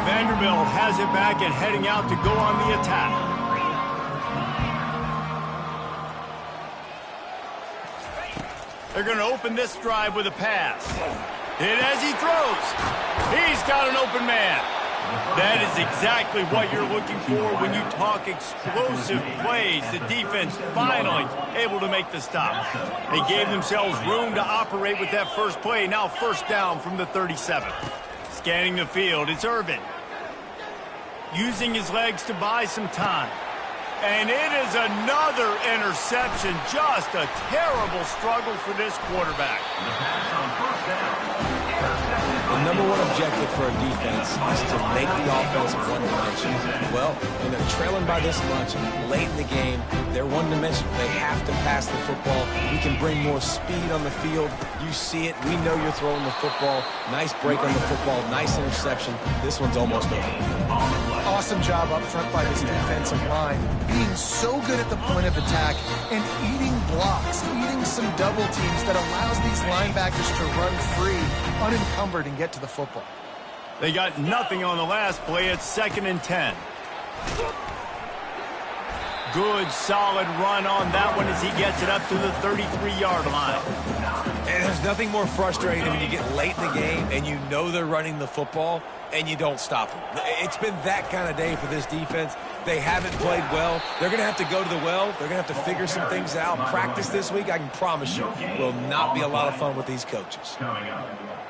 Vanderbilt has it back and heading out to go on the attack. They're going to open this drive with a pass. And as he throws, he's got an open man. That is exactly what you're looking for when you talk explosive plays. The defense finally able to make the stop. They gave themselves room to operate with that first play. Now 1st down from the 37. Scanning the field, it's Irvin. Using his legs to buy some time. And it is another interception. Just a terrible struggle for this quarterback. The number one objective for a defense is to make the offense one-dimensional. Well, when they're trailing by this much, late in the game, they're one-dimensional. They have to pass the football. We can bring more speed on the field. You see it. We know you're throwing the football. Nice break on the football. Nice interception. This one's almost over. Awesome job up front by this defensive line, being so good at the point of attack and eating blocks, eating some double teams that allows these linebackers to run free, unencumbered, and get to the football. They got nothing on the last play. It's 2nd and 10. Good, solid run on that one as he gets it up to the 33-yard line. And there's nothing more frustrating than when you get late in the game and you know they're running the football and you don't stop them. It's been that kind of day for this defense. They haven't played well. They're going to have to go to the well. They're going to have to figure some things out. Practice this week, I can promise you, will not be a lot of fun with these coaches.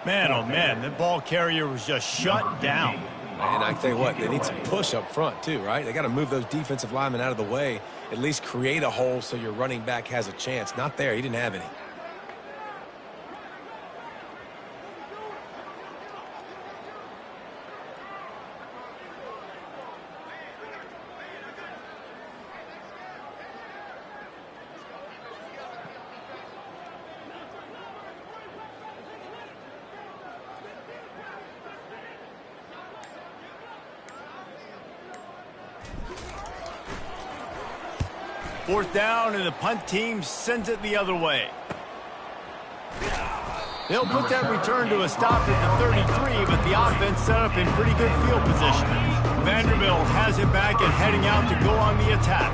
Man, oh man, the ball carrier was just shut down. And I tell you what, they need some push up front too, right? They got to move those defensive linemen out of the way, at least create a hole so your running back has a chance. Not there. He didn't have any. Fourth down, and the punt team sends it the other way. They'll put that return to a stop at the 33, but the offense set up in pretty good field position. Vanderbilt has it back and heading out to go on the attack.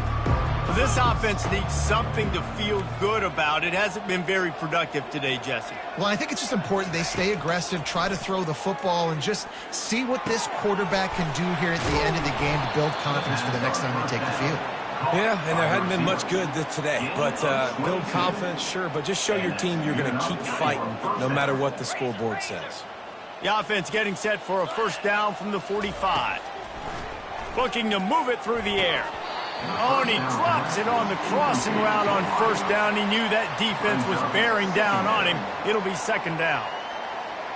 This offense needs something to feel good about. It hasn't been very productive today, Jesse. Well, I think it's just important they stay aggressive, try to throw the football, and just see what this quarterback can do here at the end of the game to build confidence for the next time they take the field. Yeah, and there hadn't been much good today. But build confidence, sure, but just show your team you're going to keep fighting no matter what the scoreboard says. The offense getting set for a first down from the 45. Looking to move it through the air. Oh, and he drops it on the crossing route on first down. He knew that defense was bearing down on him. It'll be 2nd down.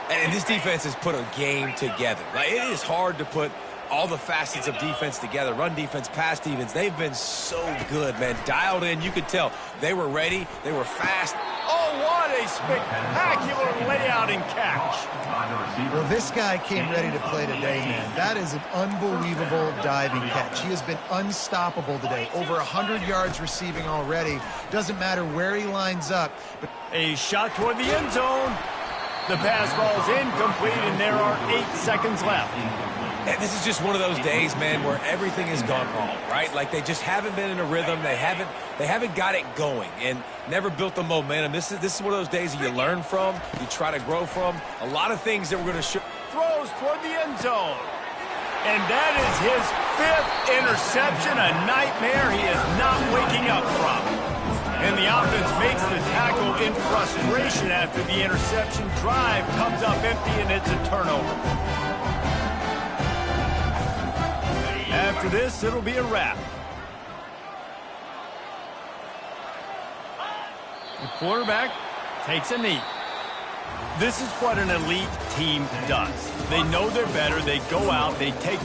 And this defense has put a game together. Like, it is hard to put all the facets of defense together. Run defense, pass defense. They've been so good, man. Dialed in. You could tell they were ready. They were fast. Oh, what a spectacular layout and catch. Well, this guy came ready to play today, man. That is an unbelievable diving catch. He has been unstoppable today. Over 100 yards receiving already. Doesn't matter where he lines up. But a shot toward the end zone. The pass ball's incomplete, and there are 8 seconds left. And this is just one of those days, man, where everything has gone wrong, right? Like they just haven't been in a rhythm. They haven't got it going and never built the momentum. This is one of those days that you learn from, you try to grow from. A lot of things that we're going to show. Throws toward the end zone. And that is his 5th interception, a nightmare he is not waking up from. And the offense makes the tackle in frustration after the interception. Drive comes up empty, and it's a turnover. After this, it'll be a wrap. The quarterback takes a knee. This is what an elite team does. They know they're better. They go out. They take